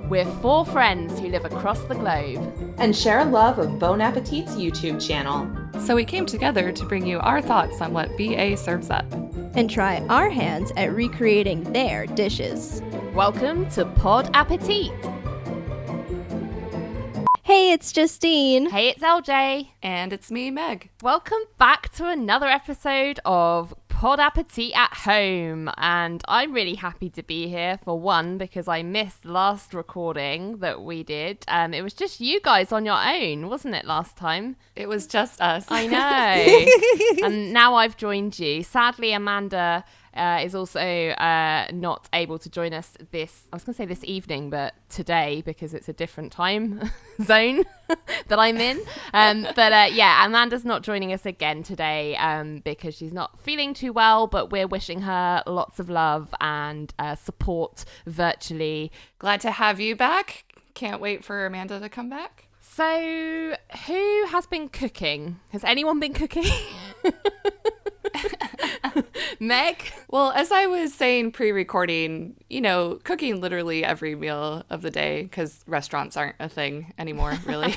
We're four friends who live across the globe and share a love of Bon Appétit's YouTube channel. So we came together to bring you our thoughts on what BA serves up. And try our hands at recreating their dishes. Welcome to Pod Appétit. Hey, it's Justine. Hey, it's LJ. And it's me, Meg. Welcome back to another episode of Pod Appétit at home. And I'm really happy to be here, for one, because I missed last recording that we did. It was just you guys on your own, wasn't it, last time? It was just us. I know. And now I've joined you. Sadly, Amanda is also not able to join us this evening, but today, because it's a different time zone that I'm in. Yeah, Amanda's not joining us again today because she's not feeling too well, but we're wishing her lots of love and support virtually. Glad to have you back. Can't wait for Amanda to come back. So, who has been cooking? Has anyone been cooking? Meg? Well, as I was saying pre-recording, cooking literally every meal of the day because restaurants aren't a thing anymore, really.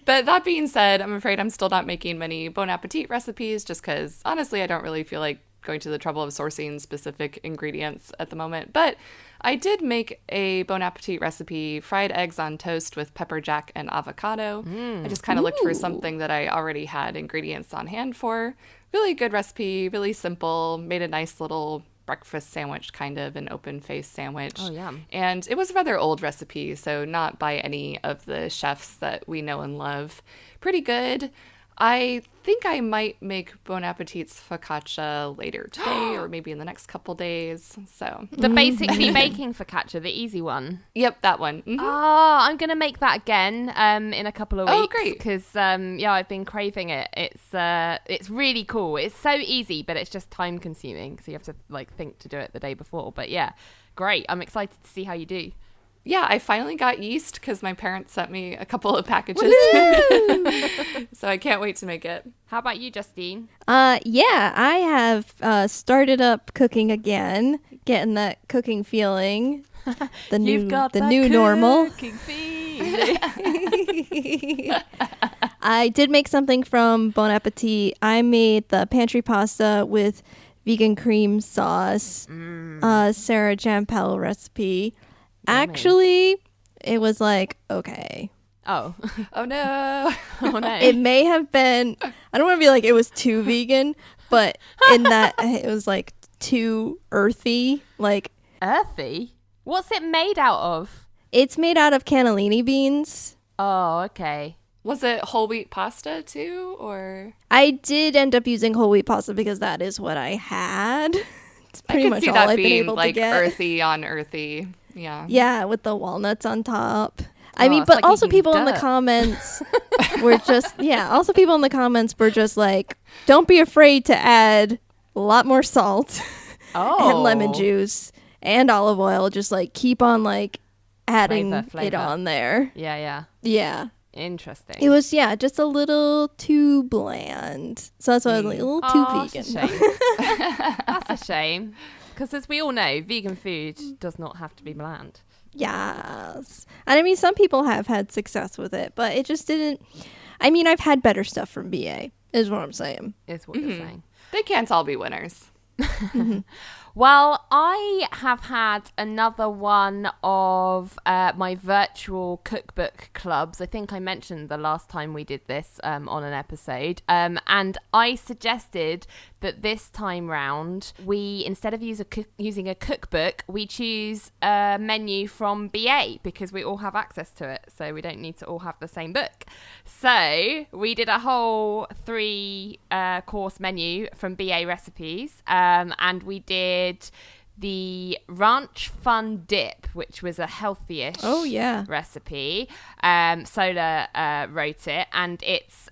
But that being said, I'm afraid I'm still not making many Bon Appetit recipes just because, honestly, I don't really feel like going to the trouble of sourcing specific ingredients at the moment. But I did make a Bon Appetit recipe, fried eggs on toast with pepper jack and avocado. I just kind of looked for something that I already had ingredients on hand for. Really good recipe, really simple, made a nice little breakfast sandwich, kind of an open-faced sandwich. Oh, yeah. And it was a rather old recipe, so not by any of the chefs that we know and love. Pretty good. I think I might make Bon Appetit's focaccia later today or maybe in the next couple days. So the basically baking focaccia, the easy one. Yep, that one. Mm-hmm. Oh, I'm going to make that again in a couple of weeks. Oh, great. Because, I've been craving it. It's really cool. It's so easy, but it's just time consuming. So you have to think to do it the day before. But yeah, great. I'm excited to see how you do. Yeah, I finally got yeast because my parents sent me a couple of packages. So I can't wait to make it. How about you, Justine? Yeah, I have started up cooking again, getting that cooking feeling. The new normal. I did make something from Bon Appetit. I made the pantry pasta with vegan cream sauce, Sarah Jampel recipe. Actually, it was okay. Oh. Oh, no. Oh, no. It may have been, I don't want to be it was too vegan, but in that it was too earthy. Earthy? What's it made out of? It's made out of cannellini beans. Oh, okay. Was it whole wheat pasta too, or? I did end up using whole wheat pasta because that is what I had. It's pretty much all I've been able to get. Earthy on earthy. Yeah. Yeah, with the walnuts on top. I mean, but also people in the comments were just, also people in the comments were just don't be afraid to add a lot more salt and lemon juice and olive oil. Just keep on adding flavor. it on there. Yeah. Yeah. Interesting. It was, just a little too bland. So that's why I was a little too vegan. That's a shame. That's a shame. Because as we all know, vegan food does not have to be bland. Yes. And I mean, some people have had success with it, but it just didn't. I mean, I've had better stuff from BA, is what I'm saying. Is what you're saying. They can't all be winners. Well, I have had another one of my virtual cookbook clubs. I think I mentioned the last time we did this on an episode. And I suggested that this time round, we, instead of using a cookbook, we choose a menu from BA because we all have access to it. So we don't need to all have the same book. So we did a whole 3-course menu from BA recipes. And we did the Ranch Fun Dip, which was a healthy-ish recipe. Sohla wrote it, and it's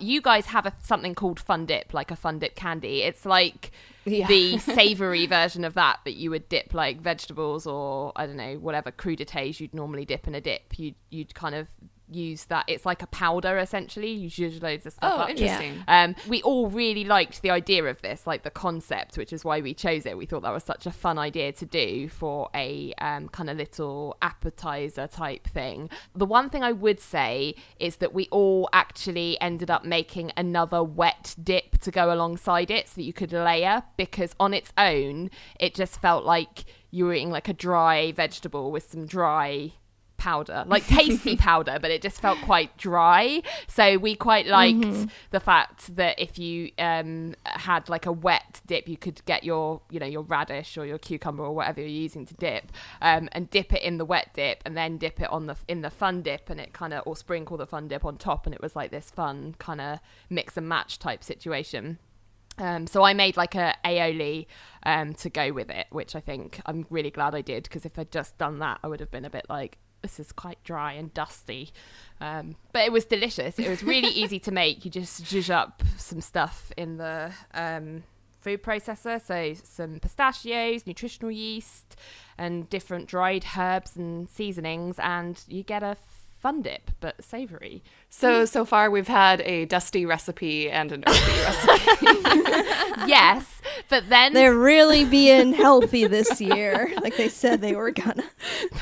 you guys have something called Fun Dip, like a Fun Dip candy. It's the savory version of that you would dip vegetables or I don't know, whatever crudités you'd normally dip in a dip. You'd kind of use that. It's like a powder, essentially. You zhuzh loads of stuff up. Oh, interesting. We all really liked the idea of this, like the concept, which is why we chose it. We thought that was such a fun idea to do for a kind of little appetizer type thing. The one thing I would say is that we all actually ended up making another wet dip to go alongside it so that you could layer, because on its own, it just felt like you were eating like a dry vegetable with some dry powder, like tasty powder, but it just felt quite dry. So we quite liked the fact that if you had like a wet dip, you could get your radish or your cucumber or whatever you're using to dip, and dip it in the wet dip, and then dip it in the fun dip, and it kind of, or sprinkle the fun dip on top, and it was like this fun kind of mix and match type situation. So I made like a aioli to go with it, which I think I'm really glad I did, because if I'd just done that, I would have been a bit like, this is quite dry and dusty. But it was delicious. It was really easy to make. You just zhuzh up some stuff in the food processor. So some pistachios, nutritional yeast, and different dried herbs and seasonings, and you get a fun dip, but savory. So far we've had a dusty recipe and an earthy recipe. Yes, but then they're really being healthy this year, like they said they were gonna.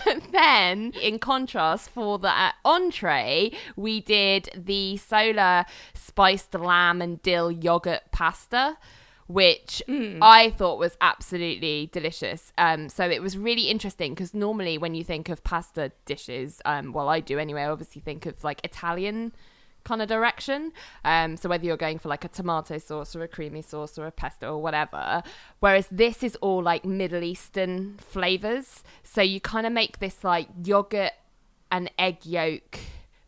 But then, in contrast, for the entree, we did the Sohla spiced lamb and dill yogurt pasta, which I thought was absolutely delicious. So it was really interesting, because normally when you think of pasta dishes, well, I do anyway, I obviously think of like Italian kind of direction. So whether you're going for like a tomato sauce or a creamy sauce or a pesto or whatever, whereas this is all like Middle Eastern flavors. So you kind of make this like yogurt and egg yolk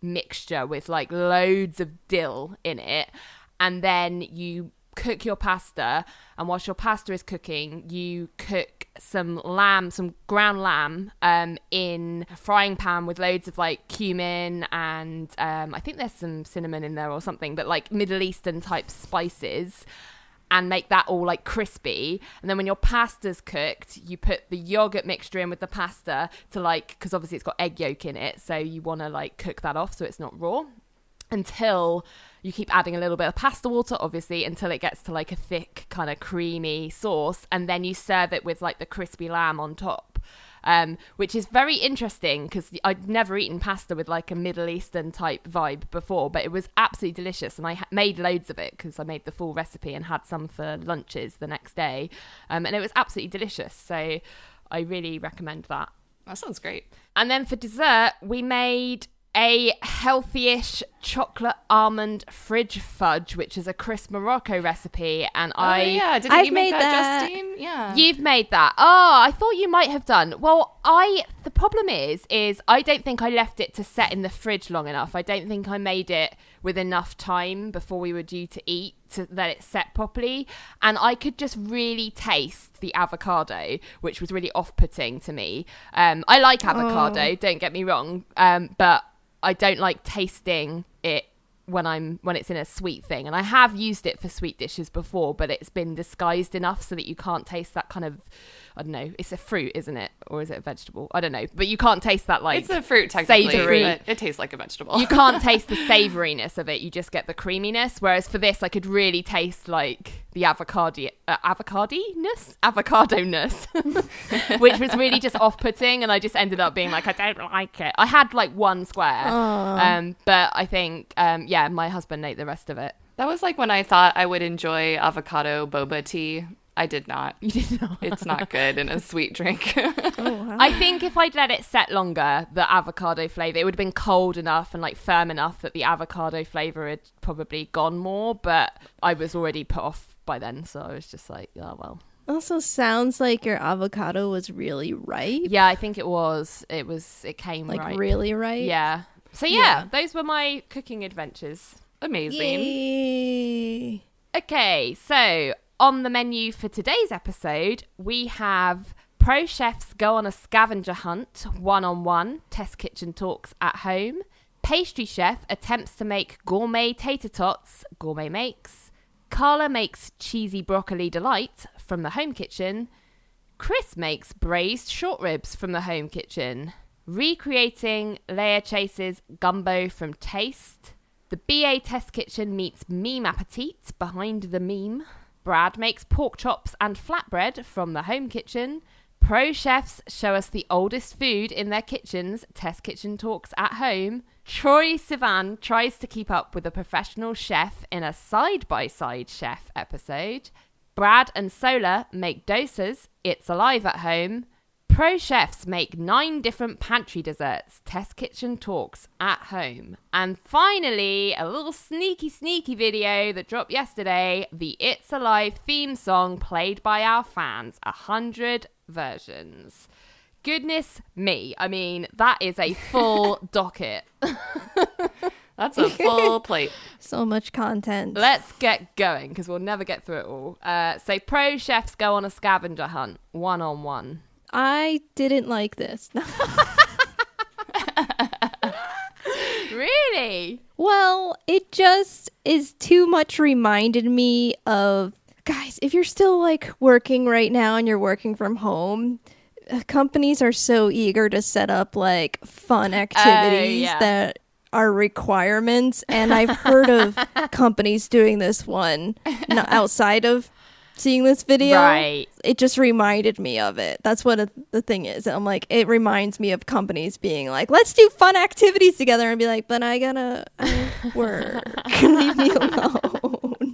mixture with like loads of dill in it, and then you cook your pasta, and whilst your pasta is cooking, you cook some ground lamb in a frying pan with loads of like cumin and I think there's some cinnamon in there or something, but like Middle Eastern type spices, and make that all like crispy. And then when your pasta's cooked, you put the yogurt mixture in with the pasta to like, because obviously it's got egg yolk in it, so you want to like cook that off so it's not raw, until you keep adding a little bit of pasta water, obviously, until it gets to like a thick kind of creamy sauce, and then you serve it with like the crispy lamb on top, which is very interesting, because I'd never eaten pasta with like a Middle Eastern type vibe before, but it was absolutely delicious, and I made loads of it because I made the full recipe and had some for lunches the next day, and it was absolutely delicious, so I really recommend that. That sounds great. And then for dessert, we made a healthy-ish chocolate almond fridge fudge, which is a Chris Morocco recipe, and Didn't you make that, Justine? Yeah, you've made that. Oh, I thought you might have done. Well, the problem is I don't think I left it to set in the fridge long enough. I don't think I made it with enough time before we were due to eat to let it set properly, and I could just really taste the avocado, which was really off-putting to me. I like avocado, don't get me wrong, but I don't like tasting it when it's in a sweet thing, and I have used it for sweet dishes before, but it's been disguised enough so that you can't taste that kind of, I don't know, it's a fruit, isn't it, or is it a vegetable? I don't know, but you can't taste that like, it's a fruit technically, savory. But it tastes like a vegetable. You can't taste the savoriness of it, you just get the creaminess, whereas for this I could really taste like the avocado-ness, which was really just off-putting, and I just ended up being like, I don't like it. I had like one square, but I think my husband ate the rest of it. That was like when I thought I would enjoy avocado boba tea. I did not. You did not. It's not good in a sweet drink. I think if I'd let it set longer, the avocado flavour, it would have been cold enough and like firm enough that the avocado flavour had probably gone more, but I was already put off by then, so I was just like, oh well. Also sounds like your avocado was really ripe. Yeah, I think it was. It came like ripe. Really ripe. Yeah. So yeah, those were my cooking adventures. Amazing. Yay. Okay, so on the menu for today's episode, we have pro chefs go on a scavenger hunt, one-on-one, test kitchen talks at home. Pastry chef attempts to make gourmet tater tots, Gourmet makes. Carla makes cheesy broccoli delight from the home kitchen. Chris makes braised short ribs from the home kitchen. Recreating Leah Chase's Gumbo from Taste. The BA Test Kitchen meets Meme Appetit behind the meme. Brad makes pork chops and flatbread from the home kitchen. Pro chefs show us the oldest food in their kitchens. Test kitchen talks at home. Troye Sivan tries to keep up with a professional chef in a side-by-side chef episode. Brad and Sohla make dosas. It's alive at home. Pro chefs make 9 different pantry desserts. Test kitchen talks at home. And finally, a little sneaky video that dropped yesterday. The It's Alive theme song played by our fans. 100 versions. Goodness me. I mean, that is a full docket. That's a full plate. So much content. Let's get going because we'll never get through it all. So pro chefs go on a scavenger hunt, 1-on-1. I didn't like this. Really? Well, it just is too much reminded me of, guys, if you're still like working right now and you're working from home, companies are so eager to set up like fun activities that are requirements. And I've heard of companies doing this one outside of seeing this video. Right. It just reminded me of it. That's what the thing is. I'm like, it reminds me of companies being like, let's do fun activities together, and be like, but I work. Leave me alone.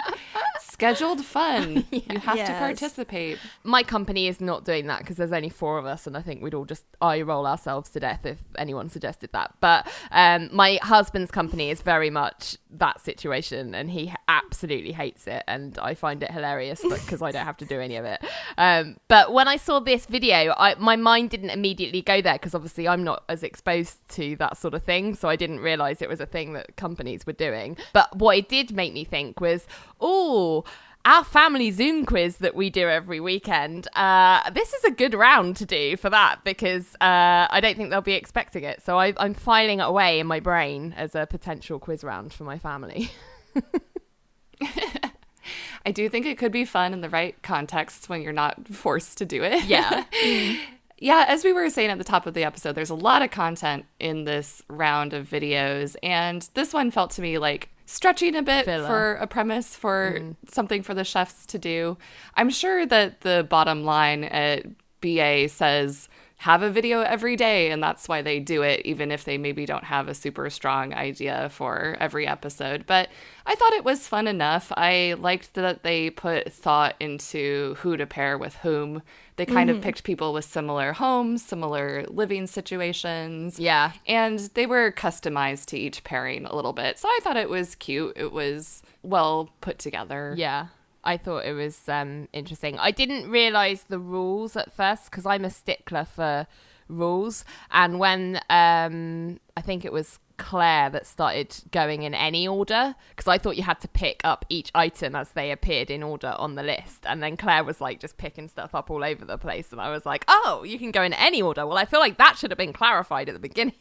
Scheduled fun. You have to participate. My company is not doing that because there's only 4 of us, and I think we'd all just eye roll ourselves to death if anyone suggested that. But my husband's company is very much that situation, and he absolutely hates it, and I find it hilarious because I don't have to do any of it. But when I saw this video, my mind didn't immediately go there because obviously I'm not as exposed to that sort of thing, so I didn't realize it was a thing that companies were doing. But what it did make me think was, our family Zoom quiz that we do every weekend, this is a good round to do for that because I don't think they'll be expecting it. So I'm filing it away in my brain as a potential quiz round for my family. I do think it could be fun in the right contexts when you're not forced to do it. Yeah. Yeah, as we were saying at the top of the episode, there's a lot of content in this round of videos, and this one felt to me like stretching a bit for a premise for something for the chefs to do. I'm sure that the bottom line at BA says have a video every day, and that's why they do it, even if they maybe don't have a super strong idea for every episode. But I thought it was fun enough. I liked that they put thought into who to pair with whom. They kind of picked people with similar homes, similar living situations. Yeah. And they were customized to each pairing a little bit. So I thought it was cute. It was well put together. Yeah. I thought it was interesting. I didn't realise the rules at first because I'm a stickler for rules. And when I think it was Claire that started going in any order, because I thought you had to pick up each item as they appeared in order on the list. And then Claire was like just picking stuff up all over the place. And I was like, oh, you can go in any order. Well, I feel like that should have been clarified at the beginning.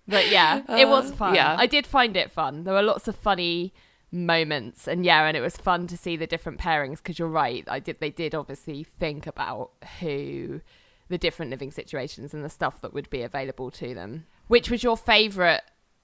But yeah, it was fun. Yeah. I did find it fun. There were lots of funny moments, and it was fun to see the different pairings because you're right, they did obviously think about who the different living situations and the stuff that would be available to them. Which was your favorite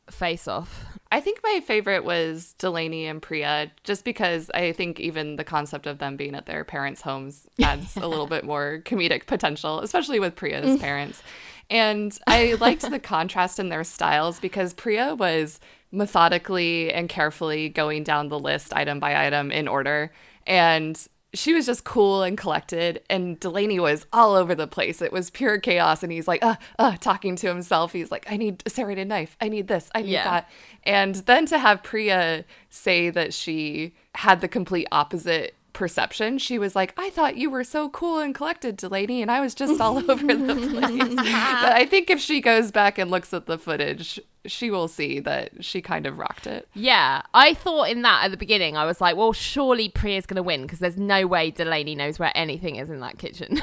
face-off? I think my favorite was Delany and Priya, just because I think even the concept of them being at their parents' homes adds a little bit more comedic potential, especially with Priya's parents. And I liked the contrast in their styles because Priya was methodically and carefully going down the list item by item in order, and she was just cool and collected, and Delany was all over the place. It was pure chaos, and he's like talking to himself. He's like, I need a serrated knife, I need this, I need that. And then to have Priya say that she had the complete opposite perception, she was like, I thought you were so cool and collected, Delany, and I was just all over the place. But I think if she goes back and looks at the footage, she will see that she kind of rocked it. Yeah, I thought in that at the beginning, I was like, well, surely Priya's going to win because there's no way Delany knows where anything is in that kitchen.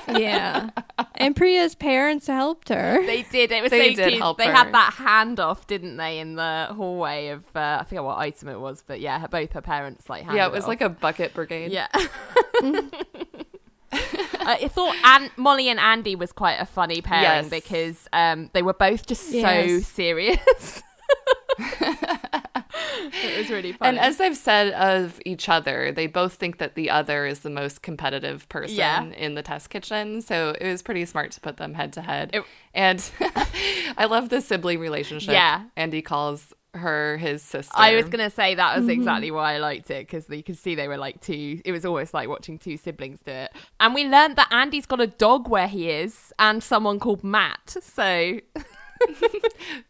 Yeah. And Priya's parents helped her. They did. It was They so did cute. help They her. had that handoff, didn't they, in the hallway of, I forget what item it was, but yeah, both her parents like handed Yeah, it was off. like a bucket brigade. Yeah. I thought Molly and Andy was quite a funny pairing because they were both just so serious. It was really fun. And as they've said of each other, they both think that the other is the most competitive person in the test kitchen. So it was pretty smart to put them head to head. And I love the sibling relationship. Yeah. Andy calls her his sister. I was going to say that was exactly why I liked it, because you could see they were like two. It was almost like watching two siblings do it. And we learned that Andy's got a dog where he is and someone called Matt. So...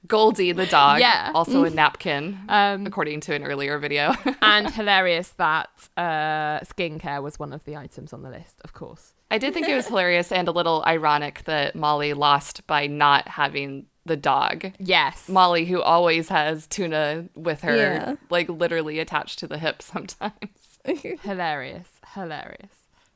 Goldie the dog, also a napkin, according to an earlier video. And hilarious that skincare was one of the items on the list, of course. I did think it was hilarious and a little ironic that Molly lost by not having the dog. Yes. Molly, who always has Tuna with her, like literally attached to the hip sometimes. Hilarious.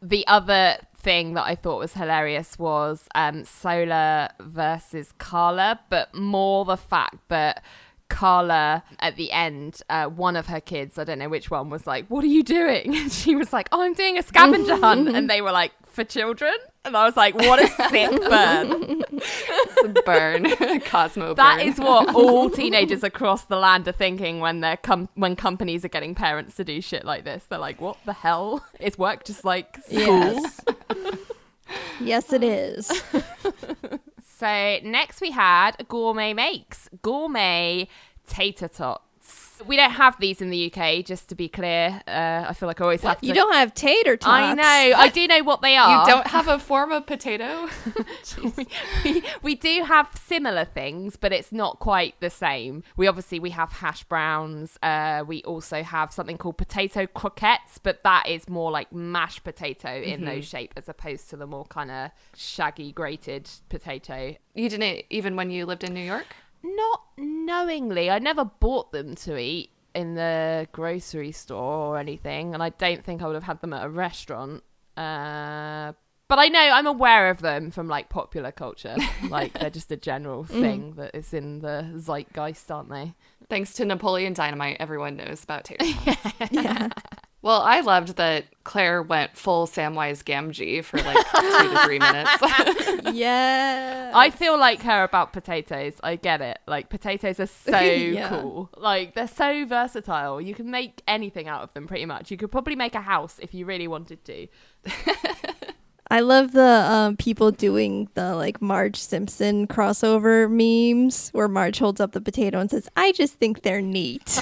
The other thing that I thought was hilarious was Sohla versus Carla, but more the fact that Carla, at the end, one of her kids, I don't know which one, was like, "What are you doing?" And she was like, "Oh, I'm doing a scavenger hunt." And they were like, "For children?" And I was like, what a sick burn. It's a burn. Cosmo burn. That is what all teenagers across the land are thinking when they're when companies are getting parents to do shit like this. They're like, what the hell? Is work just like school? Yes, it is. So next we had Gourmet makes Gourmet Tater Tots. We don't have these in the UK, just to be clear. I feel like I always have to... You don't have tater tots. I know. I do know what they are. You don't have a form of potato? we do have similar things, but it's not quite the same. We have hash browns. We also have something called potato croquettes, but that is more like mashed potato in those shape, as opposed to the more kind of shaggy grated potato. You didn't even when you lived in New York? Not knowingly. I never bought them to eat in the grocery store or anything, and I don't think I would have had them at a restaurant. But I know, I'm aware of them from like popular culture. Like they're just a general thing that is in the zeitgeist, aren't they? Thanks to Napoleon Dynamite, everyone knows about tater tots. Yeah. Well, I loved that Claire went full Samwise Gamgee for like 2 to 3 minutes. Yeah. I feel like her about potatoes. I get it. Like, potatoes are so cool. Like, they're so versatile. You can make anything out of them, pretty much. You could probably make a house if you really wanted to. I love the people doing the like Marge Simpson crossover memes where Marge holds up the potato and says, "I just think they're neat."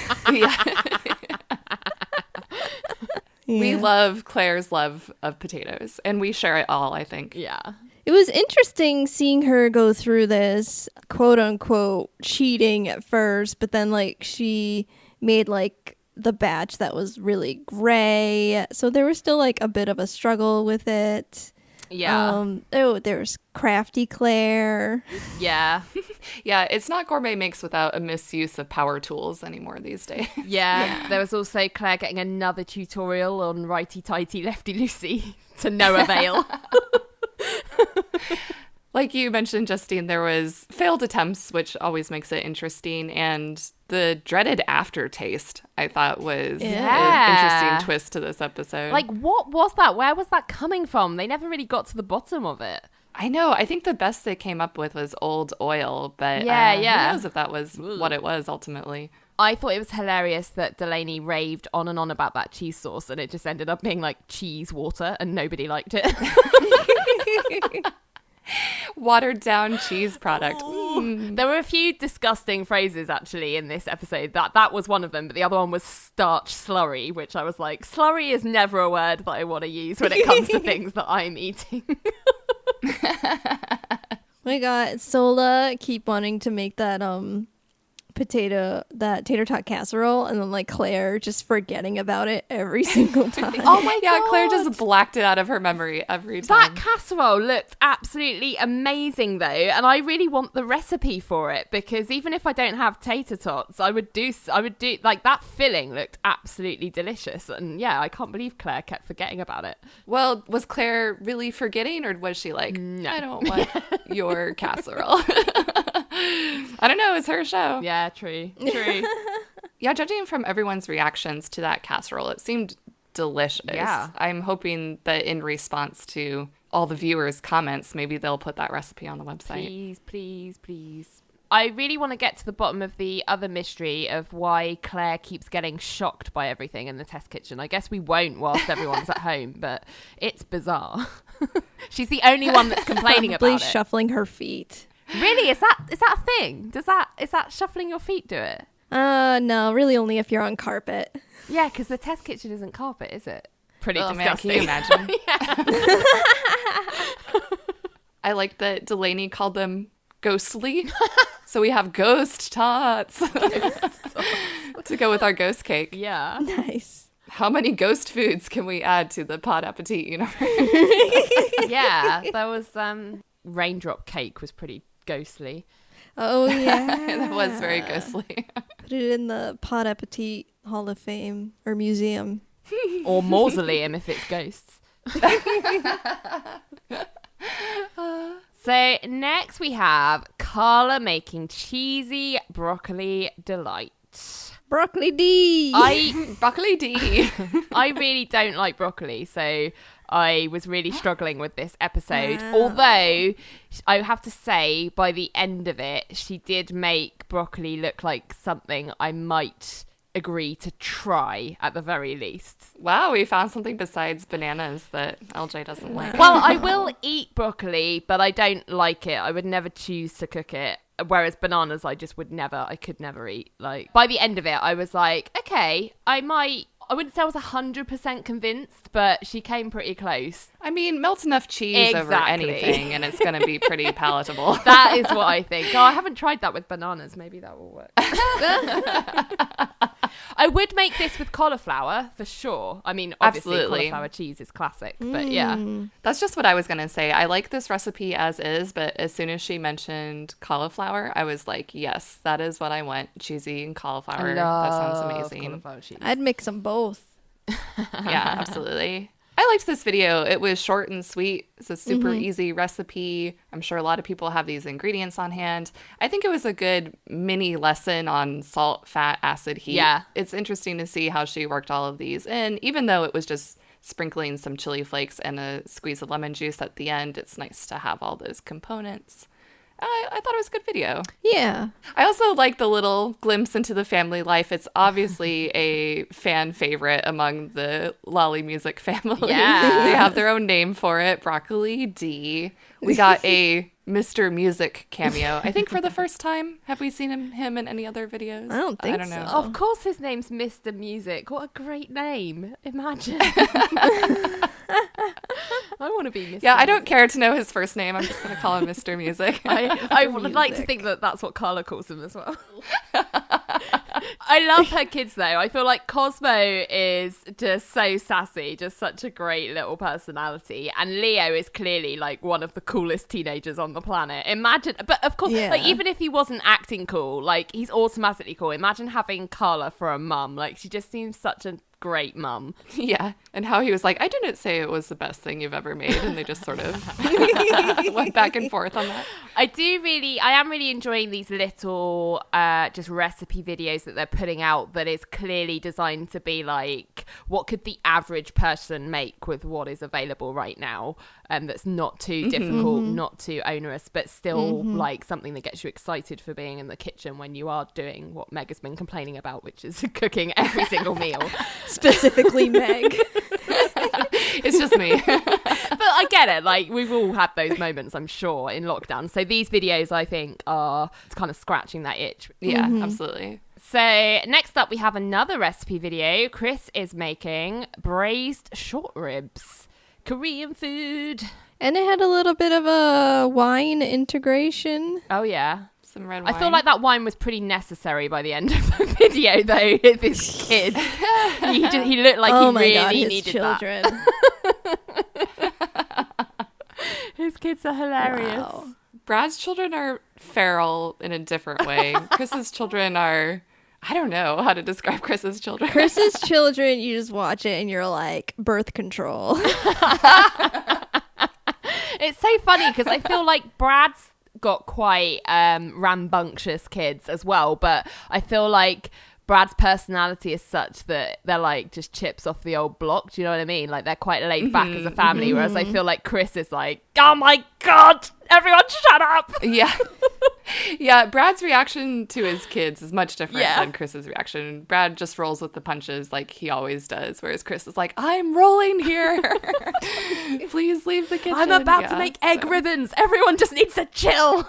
We love Claire's love of potatoes, and we share it all, I think. Yeah. It was interesting seeing her go through this quote unquote cheating at first, but then like she made like the batch that was really gray. So there was still like a bit of a struggle with it. Yeah. There's crafty Claire. Yeah. Yeah, it's not Gourmet makes without a misuse of power tools anymore these days. Yeah. There was also Claire getting another tutorial on righty-tighty, lefty-loosey to no avail. Like you mentioned, Justine, there was failed attempts, which always makes it interesting, and the dreaded aftertaste, I thought, was an interesting twist to this episode. Like, what was that? Where was that coming from? They never really got to the bottom of it. I know. I think the best they came up with was old oil, but who knows if that was what it was ultimately. I thought it was hilarious that Delany raved on and on about that cheese sauce, and it just ended up being like cheese water, and nobody liked it. Watered down cheese product. There were a few disgusting phrases actually in this episode. That was one of them, but the other one was starch slurry, which I was like, slurry is never a word that I want to use when it comes to things that I'm eating. My God, Sohla keep wanting to make that tater tot casserole, and then like Claire just forgetting about it every single time. Oh my God. Claire just blacked it out of her memory every time. That casserole looked absolutely amazing though, and I really want the recipe for it, because even if I don't have tater tots, I would do like that filling looked absolutely delicious, and yeah, I can't believe Claire kept forgetting about it. Well, was Claire really forgetting, or was she like, no, I don't want your casserole? I don't know, it's her show. Yeah, true. Yeah, judging from everyone's reactions to that casserole, it seemed delicious. Yeah. I'm hoping that in response to all the viewers' comments, maybe they'll put that recipe on the website. Please, please, please. I really want to get to the bottom of the other mystery of why Claire keeps getting shocked by everything in the test kitchen. I guess we won't whilst everyone's at home, but it's bizarre. She's the only one that's complaining about it. Shuffling her feet. Really? Is that a thing? Is that shuffling your feet do it? No, really only if you're on carpet. Yeah, because the test kitchen isn't carpet, is it? Pretty disgusting. Man, can you imagine? I like that Delany called them ghostly. So we have ghost tots to go with our ghost cake. Yeah. Nice. How many ghost foods can we add to the Pod Appétit universe? Yeah, there was raindrop cake was pretty ghostly. Oh, yeah. That was very ghostly. Put it in the Pod Appétit Hall of Fame or museum. Or mausoleum if it's ghosts. So next we have Carla making cheesy broccoli delight. Broccoli D. Broccoli D. I really don't like broccoli, so I was really struggling with this episode. Although I have to say, by the end of it, she did make broccoli look like something I might agree to try at the very least. Wow, we found something besides bananas that LJ doesn't like. Well, I will eat broccoli, but I don't like it. I would never choose to cook it. Whereas bananas, I could never eat. Like, by the end of it, I was like, okay, I wouldn't say I was 100% convinced, but she came pretty close. I mean, melt enough cheese over anything and it's going to be pretty palatable. That is what I think. Oh, I haven't tried that with bananas. Maybe that will work. I would make this with cauliflower for sure. I mean, obviously Absolutely. Cauliflower cheese is classic, but yeah. That's just what I was going to say. I like this recipe as is, but as soon as she mentioned cauliflower, I was like, yes, that is what I want. Cheesy and cauliflower. That sounds amazing. Cauliflower cheese. I'd mix them both. Yeah, absolutely. I liked this video. It was short and sweet. It's a super easy recipe. I'm sure a lot of people have these ingredients on hand. I think it was a good mini lesson on salt, fat, acid, heat. Yeah. It's interesting to see how she worked all of these in. Even though it was just sprinkling some chili flakes and a squeeze of lemon juice at the end, it's nice to have all those components. I thought it was a good video. Yeah. I also like the little glimpse into the family life. It's obviously a fan favorite among the Lolly Music family. Yeah. They have their own name for it, Broccoli D. We got a Mr. Music cameo. I think for the first time. Have we seen him in any other videos? I don't think I don't know. so. Of course his name's Mr. Music. What a great name. Imagine. I want to be Mr. Yeah, I don't Music. care to know his first name. I'm just going to call him Mr. Music. I would like to think that that's what Carla calls him as well. I love her kids though. I feel like Cosmo is just so sassy, just such a great little personality, and Leo is clearly like one of the coolest teenagers on the planet. Imagine, but of course, Yeah. like even if he wasn't acting cool, like he's automatically cool. Imagine having Carla for a mum. Like she just seems such a great mum. Yeah, and how he was like, I didn't say it was the best thing you've ever made, and they just sort of went back and forth on that. I am really enjoying these little just recipe videos that they're putting out that is clearly designed to be like, what could the average person make with what is available right now, that's not too difficult, not too onerous, but still like something that gets you excited for being in the kitchen when you are doing what Meg has been complaining about, which is cooking every single meal. Specifically Meg. It's just me. But I get it. Like, we've all had those moments, I'm sure, in lockdown. So these videos, I think, are kind of scratching that itch. Yeah, absolutely. So next up, we have another recipe video. Chris is making braised short ribs. Korean food. And it had a little bit of a wine integration. Oh, yeah. Some red wine. I feel like that wine was pretty necessary by the end of the video, though. This kid, he looked like he really needed children. that. His kids are hilarious. Wow. Brad's children are feral in a different way. Chris's children are... I don't know how to describe Chris's children. Chris's children, you just watch it and you're like, birth control. It's so funny because I feel like Brad's got quite rambunctious kids as well, but I feel like Brad's personality is such that they're like just chips off the old block. Do you know what I mean? Like they're quite laid back as a family, whereas I feel like Chris is like, oh my God, everyone shut up. Yeah. Yeah, Brad's reaction to his kids is much different than Chris's reaction. Brad just rolls with the punches like he always does, whereas Chris is like, I'm rolling here. Please leave the kitchen. I'm about to make egg ribbons. Everyone just needs to chill.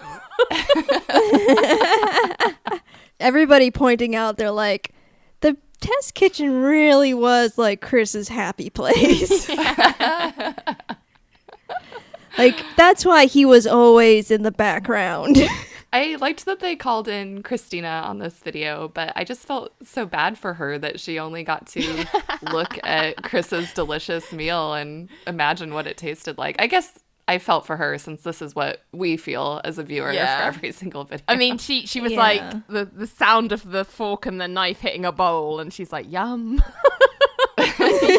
Everybody pointing out, they're like, the test kitchen really was like Chris's happy place. Like, that's why he was always in the background. I liked that they called in Christina on this video, but I just felt so bad for her that she only got to look at Chris's delicious meal and imagine what it tasted like. I guess I felt for her since this is what we feel as a viewer for every single video. I mean, she was like the sound of the fork and the knife hitting a bowl, and she's like, yum. A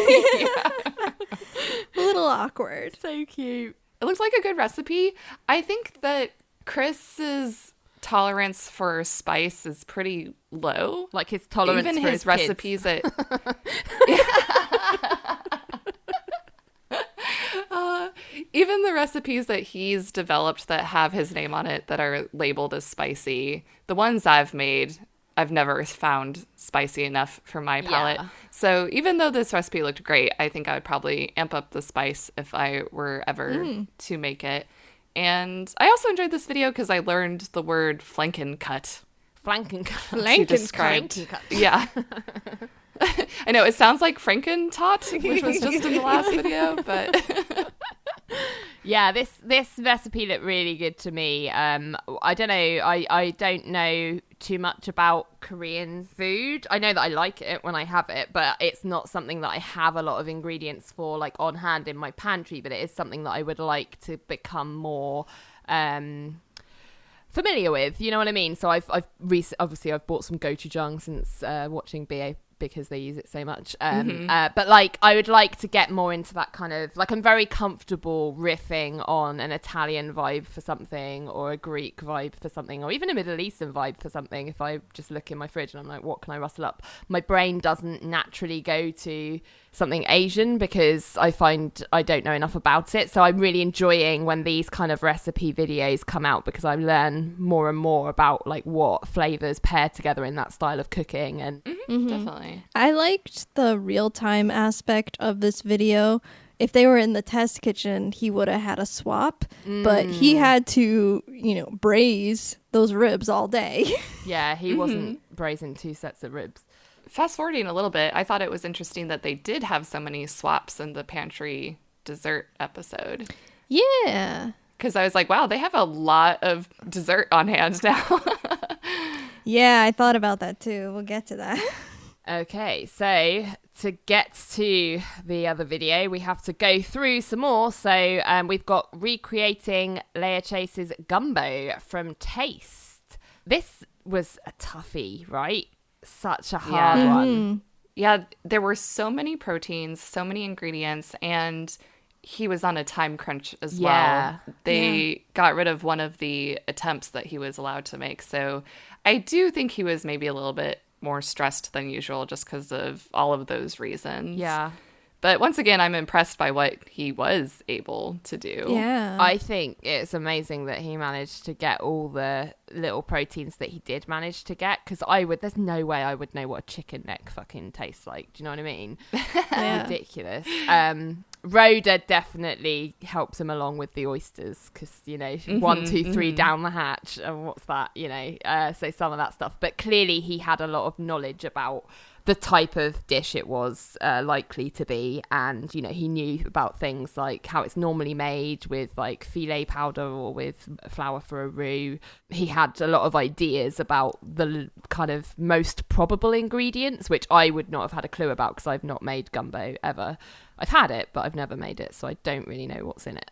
little awkward. So cute. It looks like a good recipe. I think that Chris's tolerance for spice is pretty low. Like his tolerance even for his kids. recipes that even the recipes that he's developed that have his name on it that are labeled as spicy, the ones I've made, I've never found spicy enough for my palate. Yeah. So even though this recipe looked great, I think I would probably amp up the spice if I were ever to make it. And I also enjoyed this video because I learned the word flankencut. Flankencut. Yeah. I know, it sounds like Frankentot, which was just in the last video, but... Yeah, this recipe looked really good to me. I don't know. I don't know too much about Korean food. I know that I like it when I have it, but it's not something that I have a lot of ingredients for, like, on hand in my pantry. But it is something that I would like to become more familiar with. You know what I mean? So I've bought some gochujang since watching BA, because they use it so much. But like, I would like to get more into that kind of, like, I'm very comfortable riffing on an Italian vibe for something, or a Greek vibe for something, or even a Middle Eastern vibe for something. If I just look in my fridge and I'm like, what can I rustle up? My brain doesn't naturally go to something Asian because I find I don't know enough about it. So I'm really enjoying when these kind of recipe videos come out, because I learn more and more about, like, what flavors pair together in that style of cooking. And definitely. I liked the real-time aspect of this video. If they were in the test kitchen, he would have had a swap, but he had to, braise those ribs all day. Yeah, he wasn't braising 2 sets of ribs. Fast forwarding a little bit, I thought it was interesting that they did have so many swaps in the pantry dessert episode. Yeah. Because I was like, wow, they have a lot of dessert on hand now. Yeah, I thought about that too. We'll get to that. Okay, so to get to the other video, we have to go through some more. So we've got recreating Leah Chase's Gumbo from Taste. This was a toughie, right? Such a hard one. Yeah, there were so many proteins, so many ingredients, and he was on a time crunch as well. They got rid of one of the attempts that he was allowed to make. So I do think he was maybe a little bit more stressed than usual just because of all of those reasons. Yeah. But once again, I'm impressed by what he was able to do. Yeah. I think it's amazing that he managed to get all the little proteins that he did manage to get, because there's no way I would know what a chicken neck fucking tastes like. Do you know what I mean? Ridiculous. Rhoda definitely helps him along with the oysters, because, 1, 2, 3 down the hatch, and what's that, so some of that stuff. But clearly he had a lot of knowledge about the type of dish it was likely to be, and he knew about things like how it's normally made with, like, filet powder or with flour for a roux. He had a lot of ideas about the kind of most probable ingredients, which I would not have had a clue about because I've not made gumbo ever. I've had it, but I've never made it, so I don't really know what's in it.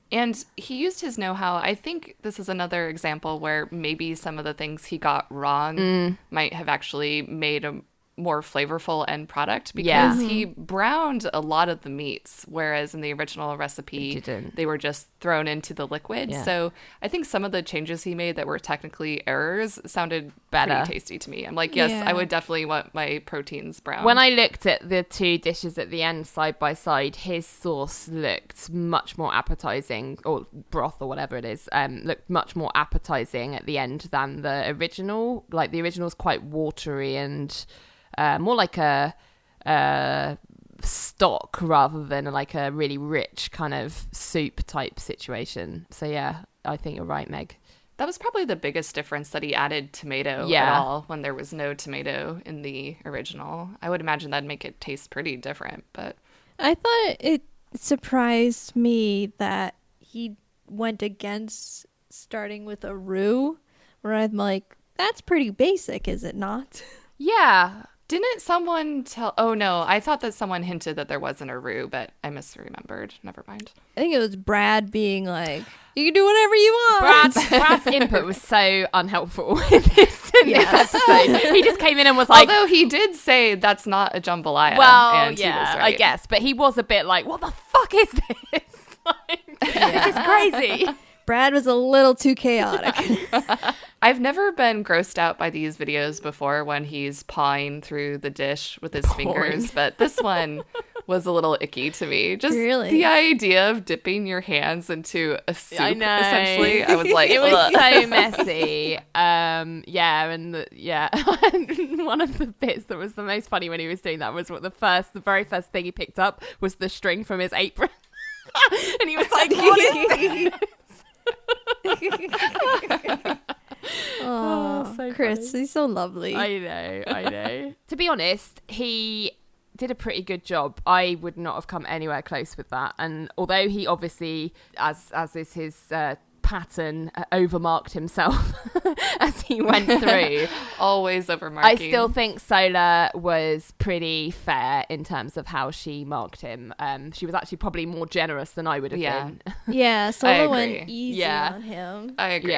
And he used his know-how. I think this is another example where maybe some of the things he got wrong might have actually made a more flavorful end product because he browned a lot of the meats, whereas in the original recipe they were just thrown into the liquid. So I think some of the changes he made that were technically errors sounded pretty tasty to me. I'm like, yes, I would definitely want my proteins brown. When I looked at the two dishes at the end side by side, his sauce looked much more appetizing, or broth or whatever it is, looked much more appetizing at the end than the original. Like the original's quite watery and more like a stock rather than like a really rich kind of soup type situation. So yeah, I think you're right, Meg. That was probably the biggest difference, that he added tomato at all when there was no tomato in the original. I would imagine that'd make it taste pretty different, but I thought it surprised me that he went against starting with a roux, where I'm like, that's pretty basic, is it not? Yeah. Didn't someone tell... Oh, no. I thought that someone hinted that there wasn't a roux, but I misremembered. Never mind. I think it was Brad being like, you can do whatever you want. Brad's input was so unhelpful in this episode. He just came in and was like... Although he did say that's not a jambalaya. Well, and yeah, he was right. I guess. But he was a bit like, what the fuck is this? This is crazy. Brad was a little too chaotic. I've never been grossed out by these videos before when he's pawing through the dish with his fingers, but this one was a little icky to me. Just the idea of dipping your hands into a soup, essentially. I was like, it was so messy. And one of the bits that was the most funny when he was doing that was what the very first thing he picked up was the string from his apron. And he was like, what is this? Oh, so Chris, funny. He's so lovely. I know. To be honest, he did a pretty good job. I would not have come anywhere close with that. And although he obviously, as is his pattern, overmarked himself as he went through. Always overmarking. I still think Sohla was pretty fair in terms of how she marked him. She was actually probably more generous than I would have been. Yeah, Sohla went easy on him. I agree.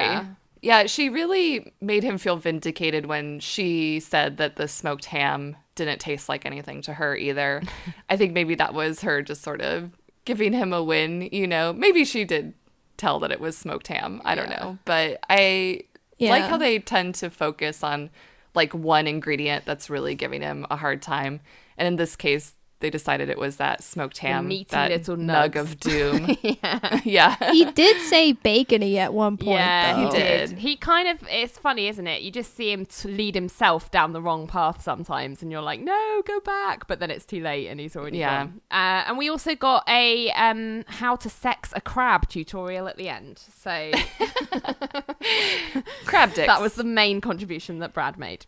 Yeah, she really made him feel vindicated when she said that the smoked ham didn't taste like anything to her either. I think maybe that was her just sort of giving him a win, you know. Maybe she did tell that it was smoked ham. I don't know. But I like how they tend to focus on like one ingredient that's really giving him a hard time. And in this case, they decided it was that smoked ham, that little nug of doom. Yeah. He did say bacony at one point. Yeah, though. he did. He kind of, it's funny, isn't it? You just see him lead himself down the wrong path sometimes, and you're like, no, go back. But then it's too late, and he's already gone. And we also got a how to sex a crab tutorial at the end. So crab dicks. That was the main contribution that Brad made.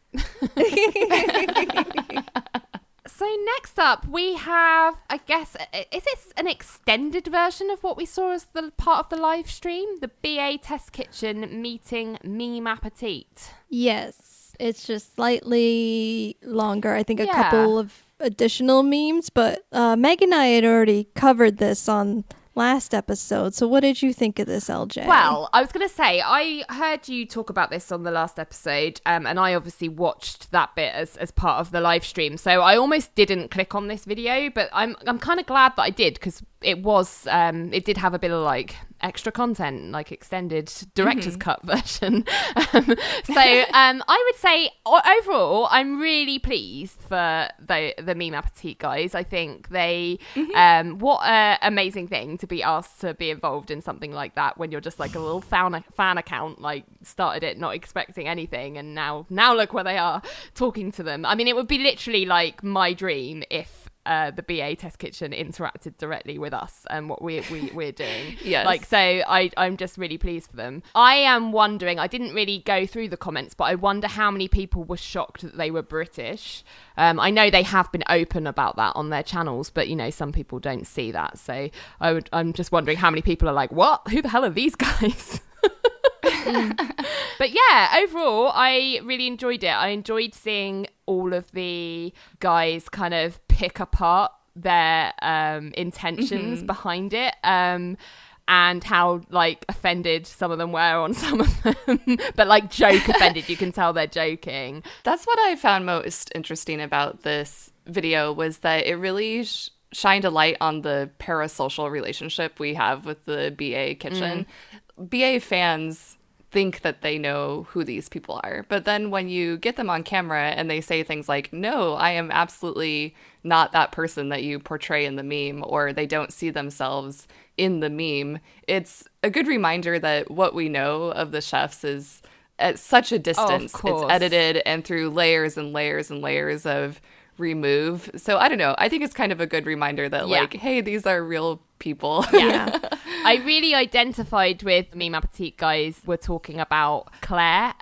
So next up, we have, I guess, is this an extended version of what we saw as the part of the live stream? The BA Test Kitchen meeting Meme Appetit. Yes, it's just slightly longer. I think a couple of additional memes, but Meg and I had already covered this on last episode. So what did you think of this, LJ? Well, I was going to say, I heard you talk about this on the last episode, and I obviously watched that bit as part of the live stream. So I almost didn't click on this video, but I'm kind of glad that I did, because it was it did have a bit of like extra content, like extended director's cut version. So I would say overall, I'm really pleased for the Meme Appetit guys. I think they what an amazing thing to be asked to be involved in something like that when you're just like a little fan account, like started it not expecting anything, and now look where they are talking to them. I mean, it would be literally like my dream if the BA Test Kitchen interacted directly with us and what we're doing. Yes. Like, so I'm just really pleased for them. I am wondering, I didn't really go through the comments, but I wonder how many people were shocked that they were British. I know they have been open about that on their channels, but you know, some people don't see that. So I'm just wondering how many people are like, what? Who the hell are these guys? But yeah, overall, I really enjoyed it. I enjoyed seeing all of the guys kind of pick apart their intentions behind it. And and how like offended some of them were on some of them, but like joke offended. You can tell they're joking. That's what I found most interesting about this video, was that it really shined a light on the parasocial relationship we have with the BA kitchen. BA fans think that they know who these people are, but then when you get them on camera and they say things like, no, I am absolutely not that person that you portray in the meme, or they don't see themselves in the meme, it's a good reminder that what we know of the chefs is at such a distance. It's edited and through layers and layers and layers of remove. So I don't know, I think it's kind of a good reminder that like, hey, these are real people. I really identified with Meme Appetit guys were talking about Claire,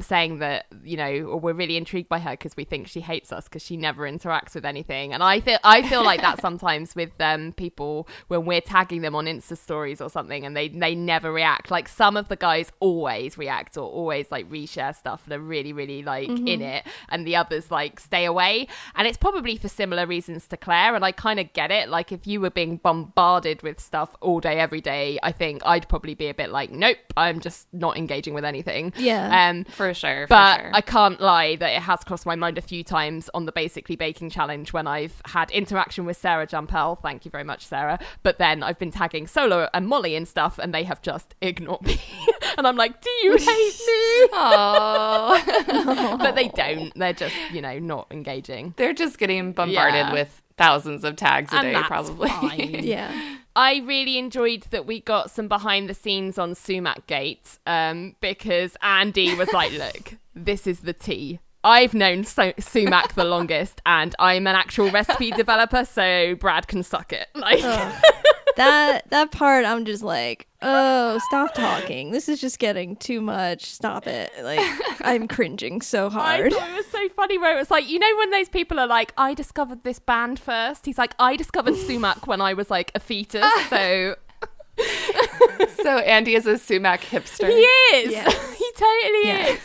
saying that, you know, we're really intrigued by her because we think she hates us because she never interacts with anything. And I feel like that sometimes with people when we're tagging them on Insta stories or something and they never react. Like some of the guys always react or always like reshare stuff and are really, really like in it, and the others like stay away. And it's probably for similar reasons to Claire, and I kind of get it. Like if you were being bombarded with stuff all day, every day, I think I'd probably be a bit like, nope, I'm just not engaging with anything. For sure. But I can't lie that it has crossed my mind a few times on the Basically Baking Challenge when I've had interaction with Sarah Jumpel. Thank you very much, Sarah. But then I've been tagging Sohla and Molly and stuff, and they have just ignored me. And I'm like, do you hate me? Oh. But they don't. They're just, you know, not engaging. They're just getting bombarded with thousands of tags a day, probably. Fine. I really enjoyed that we got some behind the scenes on Sumac Gate, because Andy was like, look, this is the tea. I've known Sumac the longest, and I'm an actual recipe developer, so Brad can suck it. Like that part, I'm just like, oh, stop talking. This is just getting too much. Stop it. Like, I'm cringing so hard. I thought it was so funny where it was like, you know, when those people are like, I discovered this band first. He's like, I discovered Sumac when I was like a fetus, so... So Andy is a Sumac hipster. He is. Yes. He totally is.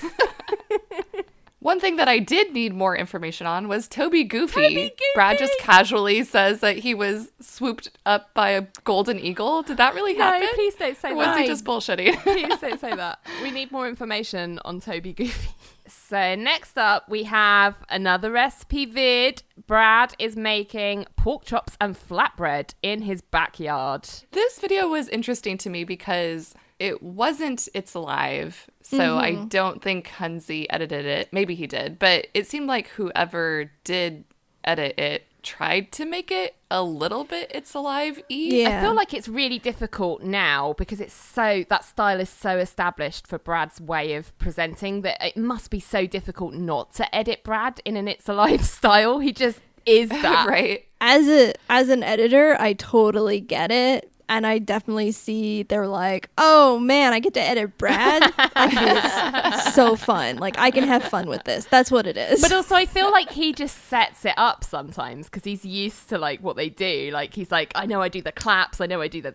One thing that I did need more information on was Toby Goofy. Brad just casually says that he was swooped up by a golden eagle. Did that really happen? No, please don't say that. Or was he just bullshitting? Please don't say that. We need more information on Toby Goofy. So next up, we have another recipe vid. Brad is making pork chops and flatbread in his backyard. This video was interesting to me because it wasn't It's Alive, so I don't think Hunzi edited it. Maybe he did, but it seemed like whoever did edit it tried to make it a little bit It's Alive-y. I feel like it's really difficult now because that style is so established for Brad's way of presenting that it must be so difficult not to edit Brad in an It's Alive style. He just is that. Right. As an editor, I totally get it. And I definitely see they're like, oh man, I get to edit Brad. It's so fun. Like I can have fun with this. That's what it is. But also I feel like he just sets it up sometimes because he's used to like what they do. Like he's like, I know I do the claps. I know I do the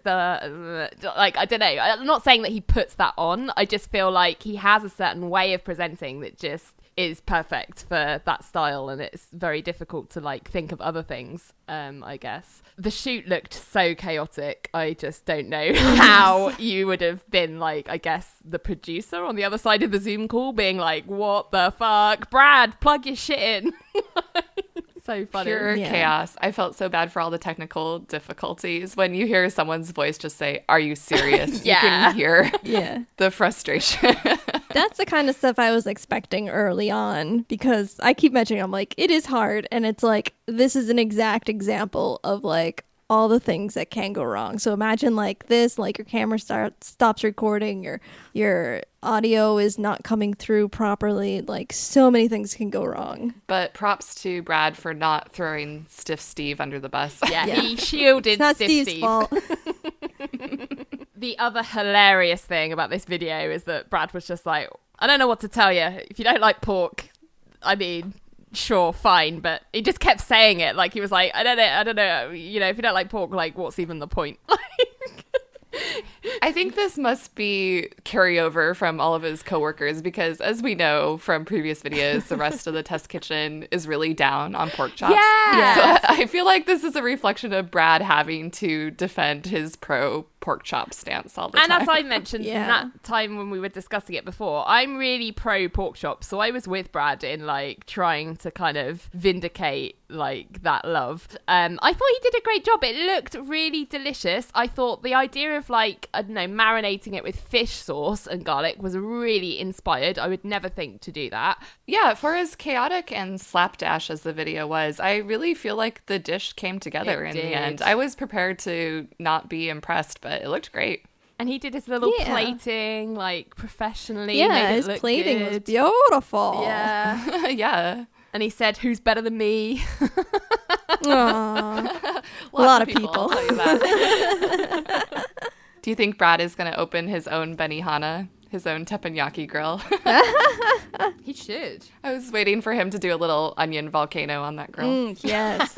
like, I don't know. I'm not saying that he puts that on. I just feel like he has a certain way of presenting that just is perfect for that style, and it's very difficult to like think of other things. I guess the shoot looked so chaotic. I just don't know how you would have been like, I guess the producer on the other side of the Zoom call being like, what the fuck, Brad, plug your shit in. So funny. Pure chaos. I felt so bad for all the technical difficulties. When you hear someone's voice just say, are you serious? You can hear the frustration. That's the kind of stuff I was expecting early on because I keep mentioning, I'm like, it is hard. And it's like, this is an exact example of like all the things that can go wrong. So imagine like this, like your camera stops recording, your audio is not coming through properly. Like so many things can go wrong. But props to Brad for not throwing Stiff Steve under the bus. Yeah. He shielded it's not Stiff Steve's Steve. fault. The other hilarious thing about this video is that Brad was just like, I don't know what to tell you. If you don't like pork, I mean, sure, fine. But he just kept saying it. Like he was like, I don't know. You know, if you don't like pork, like what's even the point? I think this must be carryover from all of his coworkers, because as we know from previous videos, the rest of the test kitchen is really down on pork chops. Yeah. So I feel like this is a reflection of Brad having to defend his pro pork chop stance all the time. And as I mentioned in that time when we were discussing it before, I'm really pro pork chops, so I was with Brad in like trying to kind of vindicate like that love. I thought he did a great job. It looked really delicious. I thought the idea of like, I don't know, marinating it with fish sauce and garlic was really inspired. I would never think to do that. Yeah, for as chaotic and slapdash as the video was, I really feel like the dish came together in the end. I was prepared to not be impressed, but it looked great. And he did his little plating, like, professionly. Yeah, made it his look plating good. was beautiful. Yeah. Yeah. And he said, "Who's better than me?" Aww. A lot of people. I'll tell you that. Do you think Brad is going to open his own Benihana, his own teppanyaki grill? He should. I was waiting for him to do a little onion volcano on that grill. Yes.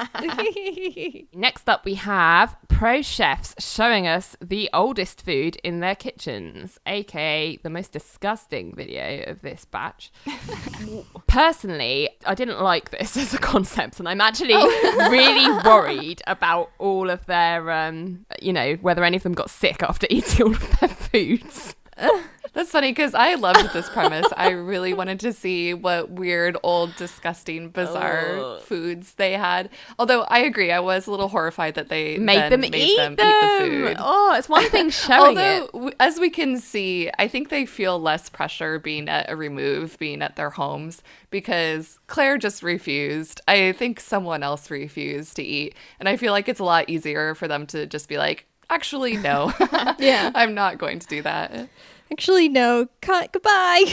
Next up, we have pro chefs showing us the oldest food in their kitchens, aka the most disgusting video of this batch. Personally, I didn't like this as a concept, and I'm actually really worried about all of their, whether any of them got sick after eating all of their foods. That's funny because I loved this premise. I really wanted to see what weird, old, disgusting, bizarre foods they had. Although I agree, I was a little horrified that they made them eat the food. Oh, it's one thing showing Although, as we can see, I think they feel less pressure being at a remove, being at their homes, because Claire just refused. I think someone else refused to eat. And I feel like it's a lot easier for them to just be like, actually, no. Yeah. I'm not going to do that. Actually, no. Goodbye.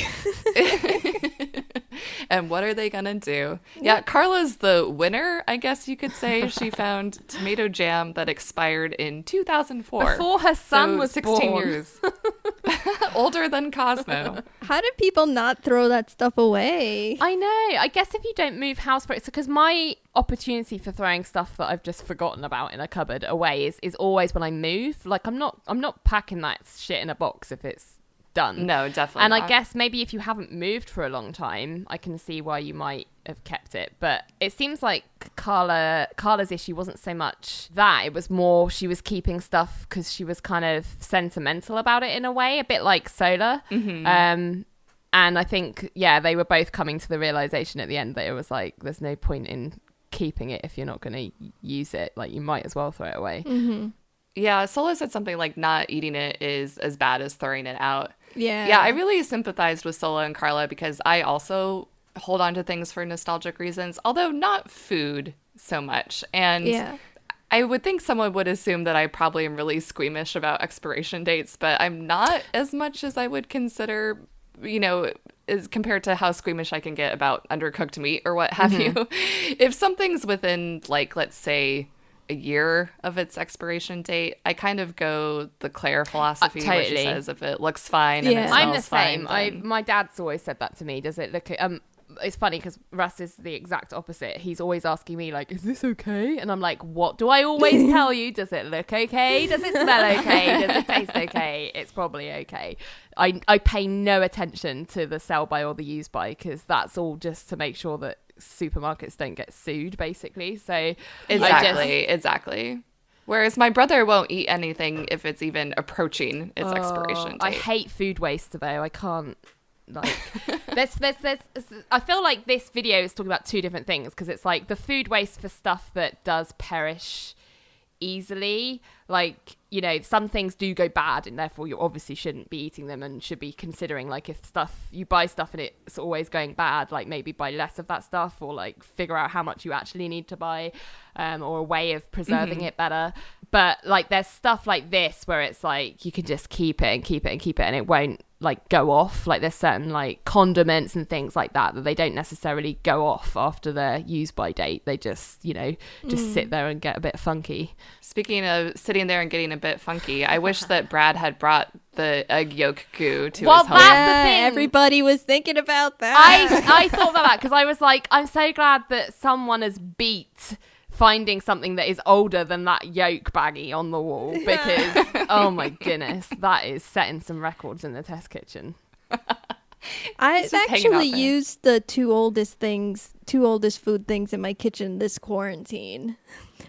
And what are they gonna do? Yeah, Carla's the winner, I guess you could say. She found tomato jam that expired in 2004. Before her son was 16 born. years. Older than Cosmo. How did people not throw that stuff away? I know. I guess if you don't move house for it, because my opportunity for throwing stuff that I've just forgotten about in a cupboard away is always when I move. Like I'm not packing that shit in a box if it's done. No, definitely And not. I guess maybe if you haven't moved for a long time, I can see why you might have kept it. But it seems like Carla's issue wasn't so much that. It was more she was keeping stuff because she was kind of sentimental about it in a way, a bit like Sohla. Mm-hmm. And I think, they were both coming to the realization at the end that it was like, there's no point in keeping it if you're not going to use it. Like, you might as well throw it away. Mm-hmm. Yeah, Sohla said something like not eating it is as bad as throwing it out. Yeah. Yeah, I really sympathized with Sohla and Carla because I also hold on to things for nostalgic reasons, although not food so much. And I would think someone would assume that I probably am really squeamish about expiration dates, but I'm not as much as I would consider, as compared to how squeamish I can get about undercooked meat or what have you. If something's within, like, let's say, a year of its expiration date, I kind of go the Claire philosophy where she says if it looks fine and it smells I'm the same. fine, My dad's always said that to me. Does it look... it's funny because Russ is the exact opposite. He's always asking me, like, is this okay? And I'm like, what do I always tell you? Does it look okay? Does it smell okay? Does it taste okay? It's probably okay. I pay no attention to the sell by or the use by because that's all just to make sure that supermarkets don't get sued, basically. So exactly. Whereas my brother won't eat anything if it's even approaching its expiration date. I hate food waste though. I can't. Like, there's I feel like this video is talking about two different things because it's like the food waste for stuff that does perish easily. Like, some things do go bad and therefore you obviously shouldn't be eating them and should be considering, like, if you buy stuff and it's always going bad, like maybe buy less of that stuff or like figure out how much you actually need to buy, or a way of preserving it better. But like there's stuff like this where it's like you can just keep it and it won't like go off. Like there's certain like condiments and things like that they don't necessarily go off after their use by date. They just sit there and get a bit funky. Speaking of sitting there and getting a bit funky, I wish that Brad had brought the egg yolk goo to his home. That's the thing. Everybody was thinking about that. I thought about that because I was like, I'm so glad that someone has beat finding something that is older than that yolk baggie on the wall because, oh my goodness, that is setting some records in the test kitchen. I've actually used the two oldest food things in my kitchen this quarantine.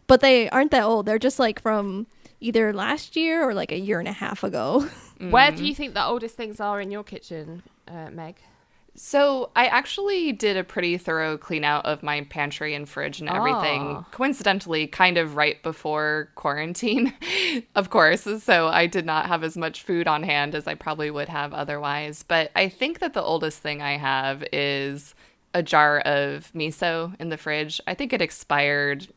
But they aren't that old. They're just like from either last year or like a year and a half ago. Where do you think the oldest things are in your kitchen, Meg? So I actually did a pretty thorough clean out of my pantry and fridge and everything, coincidentally, kind of right before quarantine, of course. So I did not have as much food on hand as I probably would have otherwise. But I think that the oldest thing I have is a jar of miso in the fridge. I think it expired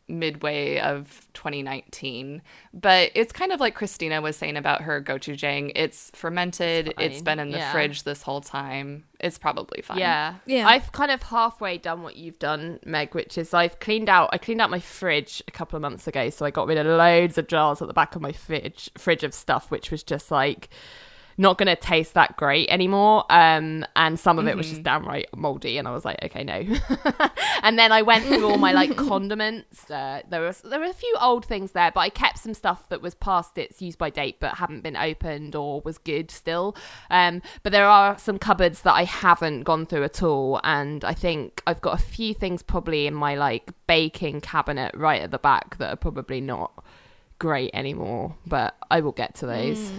midway of 2019, but it's kind of like Christina was saying about her gochujang. It's fermented. It's been in the fridge this whole time. It's probably fine. Yeah. I've kind of halfway done what you've done, Meg, which is I cleaned out my fridge a couple of months ago, so I got rid of loads of jars at the back of my fridge of stuff which was just like not going to taste that great anymore. And some of it was just downright moldy. And I was like, okay, no. And then I went through all my like condiments. There were a few old things there, but I kept some stuff that was past its use by date, but hadn't been opened or was good still. But there are some cupboards that I haven't gone through at all. And I think I've got a few things probably in my like baking cabinet right at the back that are probably not great anymore, but I will get to those.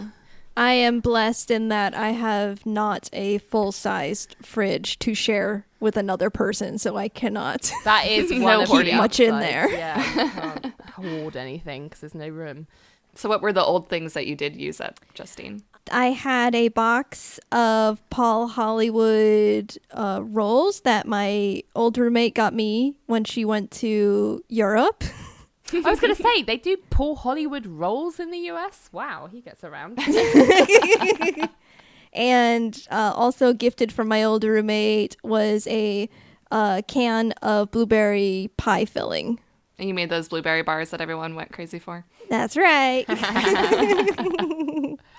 I am blessed in that I have not a full-sized fridge to share with another person, so I cannot that is one of keep much in there. Yeah, I can't hoard anything because there's no room. So what were the old things that you did use up, Justine? I had a box of Paul Hollywood rolls that my old roommate got me when she went to Europe. I was going to say, they do Paul Hollywood rolls in the US. Wow, he gets around. And also gifted from my old roommate was a can of blueberry pie filling. And you made those blueberry bars that everyone went crazy for? That's right.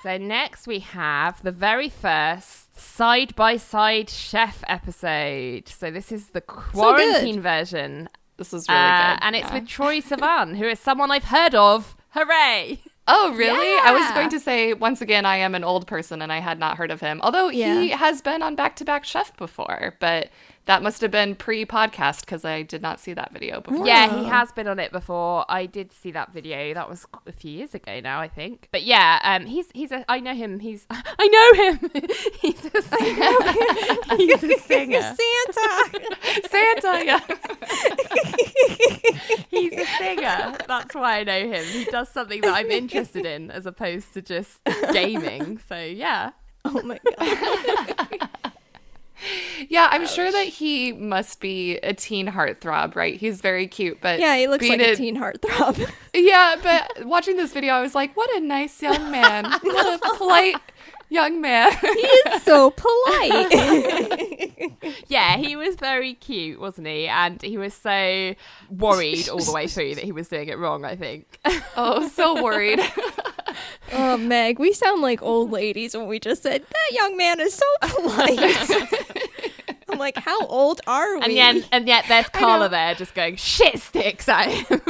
So next we have the very first side-by-side chef episode. So this is the quarantine version. This was really good. And it's with Troye Sivan, who is someone I've heard of. Hooray! Oh, really? Yeah. I was going to say, once again, I am an old person and I had not heard of him. Although he has been on Back-to-Back Chef before, but that must have been pre-podcast because I did not see that video before. Yeah, he has been on it before. I did see that video. That was a few years ago now, I think. But yeah, I know him. He's a singer. He's a singer. Santa, yeah. He's a singer. That's why I know him. He does something that I'm interested in as opposed to just gaming. So yeah. Oh my God. Yeah, I'm sure that he must be a teen heartthrob, right? He's very cute, but yeah, he looks like a teen heartthrob. Yeah, but watching this video, I was like, what a nice young man. What a polite young man. He is so polite. Yeah, he was very cute, wasn't he? And he was so worried all the way through that he was doing it wrong, I think. Oh, so worried. Oh, Meg, we sound like old ladies when we just said, that young man is so polite. I'm like, how old are we? And yet there's Carla there just going shit sticks at him.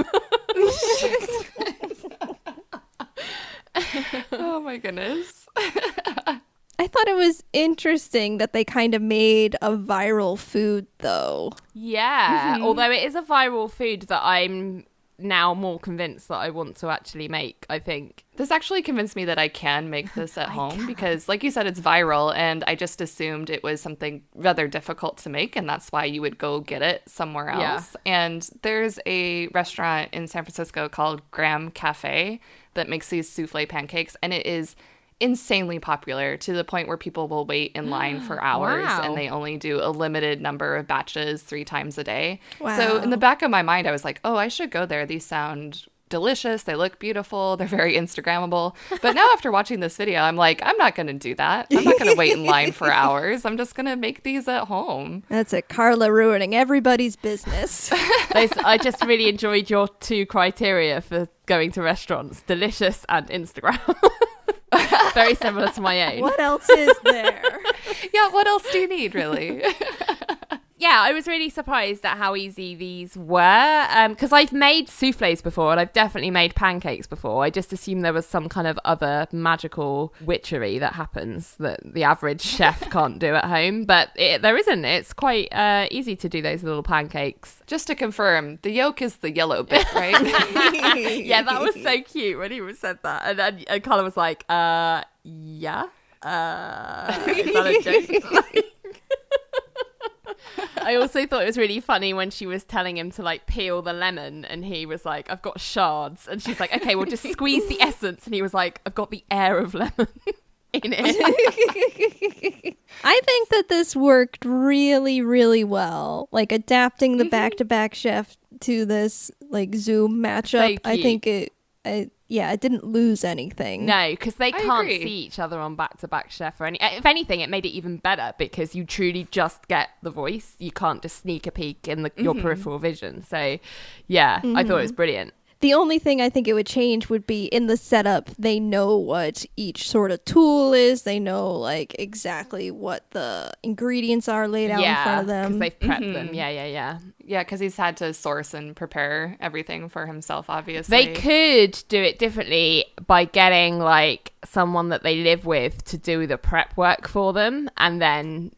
Oh my goodness. I thought it was interesting that they kind of made a viral food, though. Yeah, although it is a viral food that I'm now more convinced that I want to actually make, I think. This actually convinced me that I can make this at home because, like you said, it's viral, and I just assumed it was something rather difficult to make, and that's why you would go get it somewhere else. Yeah. And there's a restaurant in San Francisco called Graham Cafe that makes these souffle pancakes, and it is insanely popular to the point where people will wait in line for hours. Wow. And they only do a limited number of batches 3 times a day. Wow. So in the back of my mind, I was like, oh, I should go there. These sound delicious. They look beautiful. They're very Instagrammable. But now after watching this video, I'm like, I'm not going to do that. I'm not going to wait in line for hours. I'm just going to make these at home. That's it. Carla ruining everybody's business. I just really enjoyed your 2 criteria for going to restaurants. Delicious and Instagram. Very similar to my own. What else is there? Yeah, what else do you need, really? I was really surprised at how easy these were, because I've made soufflés before and I've definitely made pancakes before. I just assumed there was some kind of other magical witchery that happens that the average chef can't do at home, but there isn't. It's quite easy to do those little pancakes. Just to confirm, the yolk is the yellow bit, right? Yeah, that was so cute when he said that. And Carla was like, yeah? Is that a joke? I also thought it was really funny when she was telling him to like peel the lemon and he was like, I've got shards. And she's like, okay, well just squeeze the essence. And he was like, I've got the air of lemon in it. I think that this worked really, really well. Like adapting the back-to-back chef to this like Zoom matchup. So I think it didn't lose anything. No, because they can't agree. see each other on back-to-back chef or any. If anything, it made it even better because you truly just get the voice. You can't just sneak a peek in your peripheral vision. So, yeah, I thought it was brilliant. The only thing I think it would change would be in the setup, they know what each sort of tool is. They know like exactly what the ingredients are laid out in front of them. Because they've prepped them. Yeah. Yeah, because he's had to source and prepare everything for himself, obviously. They could do it differently by getting like someone that they live with to do the prep work for them, and then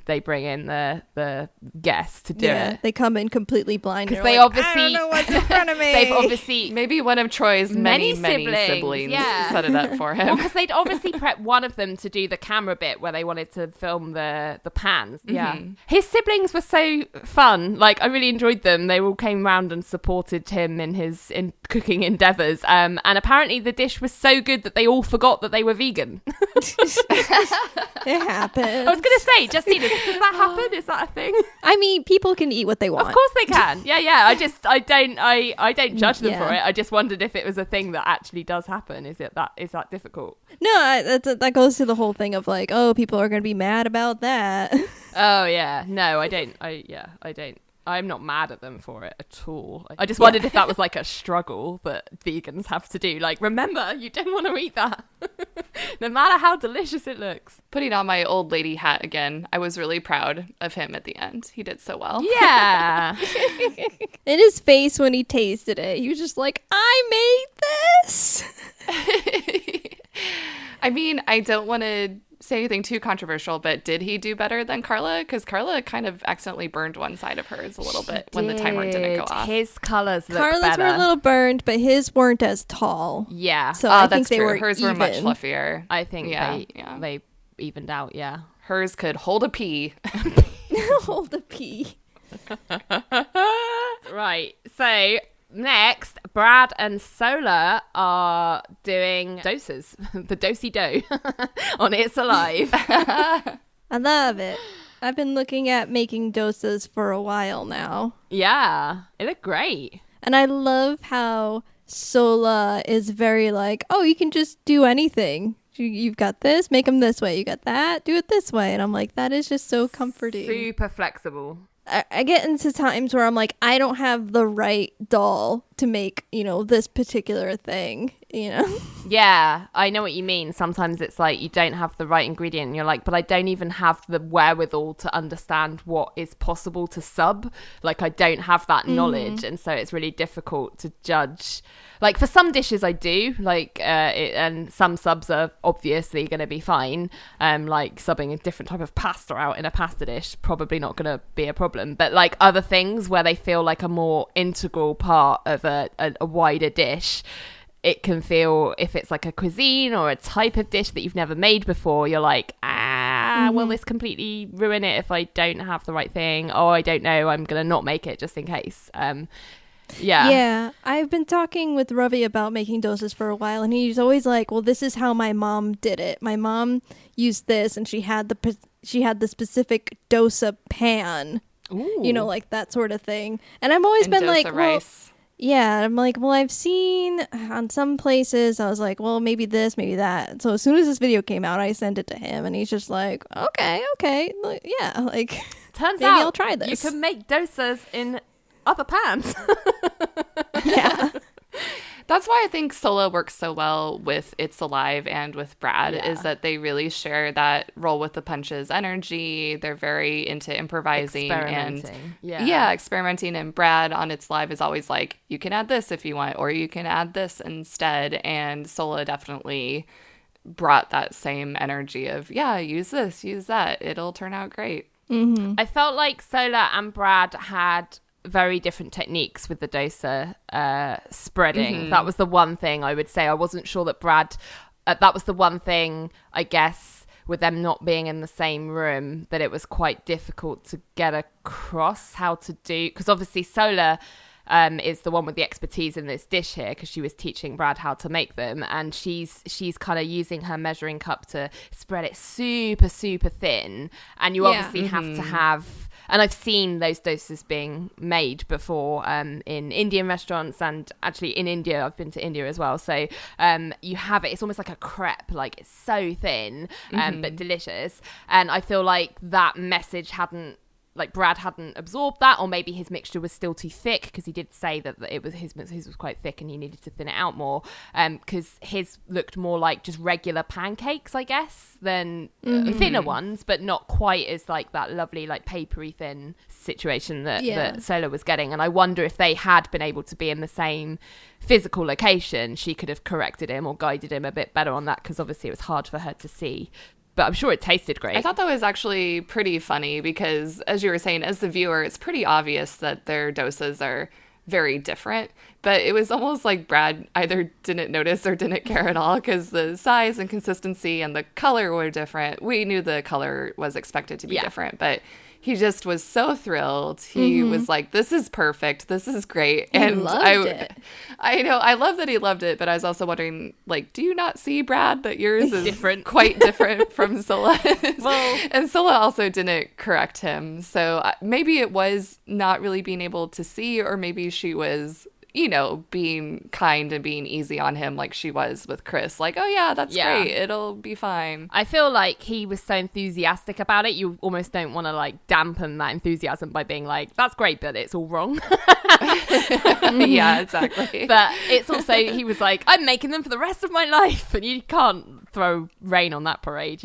they bring in the guest to do it. They come in completely blind because they like, obviously I don't know what's in front of me. They've obviously maybe one of Troye's many siblings set it up for him. Well, because they'd obviously prepped one of them to do the camera bit where they wanted to film the pans. Yeah, his siblings were so fun. Like I really enjoyed them. They all came round and supported him in his cooking endeavors. And apparently the dish was so good that they all forgot that they were vegan. It happens. I was gonna say, Justine, does that happen? Is that a thing? I mean, people can eat what they want. Of course they can. Yeah. I don't judge them for it. I just wondered if it was a thing that actually does happen. Is that difficult? No, that goes to the whole thing of like, oh, people are going to be mad about that. Oh yeah. No, I don't. I don't. I'm not mad at them for it at all. I just wondered if that was like a struggle that vegans have to do. Like, remember, you don't want to eat that. No matter how delicious it looks. Putting on my old lady hat again, I was really proud of him at the end. He did so well. Yeah. In his face when he tasted it, he was just like, I made this. I mean, I don't want to say anything too controversial, but did he do better than Carla? Because Carla kind of accidentally burned one side of hers a little bit when the timer didn't go off. His colours look Carla's better. were a little burned, but his weren't as tall. Yeah. So I think that's they true. were Hers even. were much fluffier. I think they evened out, yeah. Hers could hold a pea. Hold a pea. Right. So next, Brad and Sohla are doing dosas, the dosey dough on It's Alive. I love it. I've been looking at making dosas for a while now. Yeah, it looked great. And I love how Sohla is very like, oh, you can just do anything. You've got this, make them this way. You got that, do it this way. And I'm like, that is just so comforting. Super flexible. I get into times where I'm like, I don't have the right doll to make, this particular thing, Yeah, I know what you mean. Sometimes it's like you don't have the right ingredient and you're like, but I don't even have the wherewithal to understand what is possible to sub. Like I don't have that knowledge. And so it's really difficult to judge. Like for some dishes I do, and some subs are obviously going to be fine. Like subbing a different type of pasta out in a pasta dish, probably not going to be a problem. But like other things where they feel like a more integral part of a wider dish, it can feel, if it's like a cuisine or a type of dish that you've never made before, you're like, will this completely ruin it if I don't have the right thing? Oh, I don't know, I'm going to not make it just in case. Yeah, I've been talking with Ravi about making dosas for a while, and he's always like, well, this is how my mom did it. My mom used this, and she had the specific dosa pan. Ooh. Like that sort of thing. And I've always been like, rice. Yeah, I'm like, well, I've seen on some places, I was like, well, maybe this, maybe that. So as soon as this video came out, I sent it to him, and he's just like, okay, yeah, like, turns maybe out I'll try this. You can make dosas in other pans. Yeah. That's why I think Sohla works so well with It's Alive and with Brad, is that they really share that roll with the punches energy. They're very into improvising and experimenting. And Brad on It's Live is always like, you can add this if you want, or you can add this instead. And Sohla definitely brought that same energy of, use this, use that. It'll turn out great. Mm-hmm. I felt like Sohla and Brad had very different techniques with the dosa spreading. Mm-hmm. That was the one thing I would say. I wasn't sure that Brad, that was the one thing, I guess, with them not being in the same room, that it was quite difficult to get across how to do, because obviously Sohla is the one with the expertise in this dish here, because she was teaching Brad how to make them, and she's kind of using her measuring cup to spread it super, super thin, and you obviously have to have, and I've seen those dosas being made before in Indian restaurants, and actually in India, I've been to India as well, so you have it, it's almost like a crepe, like it's so thin, but delicious, and I feel like that message Brad hadn't absorbed that, or maybe his mixture was still too thick, because he did say that it was his was quite thick and he needed to thin it out more, because his looked more like just regular pancakes, I guess, than thinner ones, but not quite as like that lovely like papery thin situation that Sohla was getting. And I wonder if they had been able to be in the same physical location, she could have corrected him or guided him a bit better on that, because obviously it was hard for her to see. But I'm sure it tasted great. I thought that was actually pretty funny because, as you were saying, as the viewer, it's pretty obvious that their dosas are very different. But it was almost like Brad either didn't notice or didn't care at all, because the size and consistency and the color were different. We knew the color was expected to be different, but he just was so thrilled. He was like, this is perfect. This is great. And he loved it. I know. I love that he loved it. But I was also wondering, like, do you not see, Brad, that yours is different, quite different from Sohla's? Well, and Sohla also didn't correct him. So maybe it was not really being able to see, or maybe she was, being kind and being easy on him like she was with Chris. Like, oh yeah, that's great. It'll be fine. I feel like he was so enthusiastic about it. You almost don't want to like dampen that enthusiasm by being like, that's great, but it's all wrong. Yeah, exactly. But it's also, he was like, I'm making them for the rest of my life. And you can't throw rain on that parade,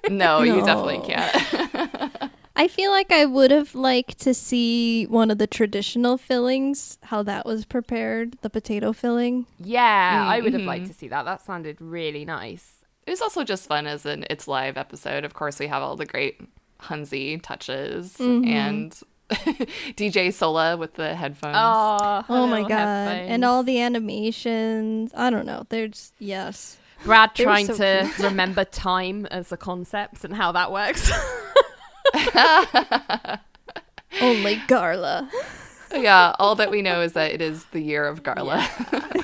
No, you definitely can't. I feel like I would have liked to see one of the traditional fillings, how that was prepared, the potato filling. Yeah, I would have liked to see that. That sounded really nice. It was also just fun as an It's Live episode. Of course, we have all the great Hunzy touches and DJ Sohla with the headphones. Oh my God. Headphones. And all the animations. I don't know. Brad trying to remember time as a concept and how that works. Only Garla. Yeah, all that we know is that it is the year of Garla.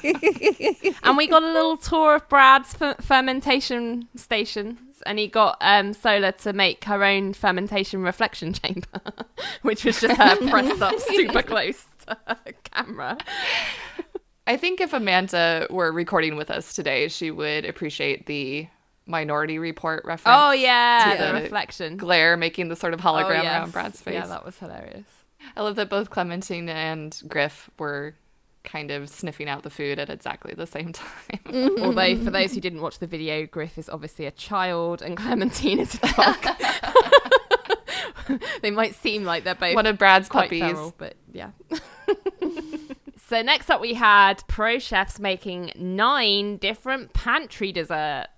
Yeah. And we got a little tour of Brad's fermentation stations, and he got Sohla to make her own fermentation reflection chamber, which was just her pressed up super close to her camera. I think if Amanda were recording with us today, she would appreciate the Minority Report reference. Oh yeah, the reflection glare making the sort of hologram around Brad's face. Yeah, that was hilarious. I love that both Clementine and Griff were kind of sniffing out the food at exactly the same time. Although for those who didn't watch the video, Griff is obviously a child and Clementine is a dog. They might seem like they're both one of Brad's quite puppies, feral, but yeah. So next up we had pro chefs making 9 different pantry desserts.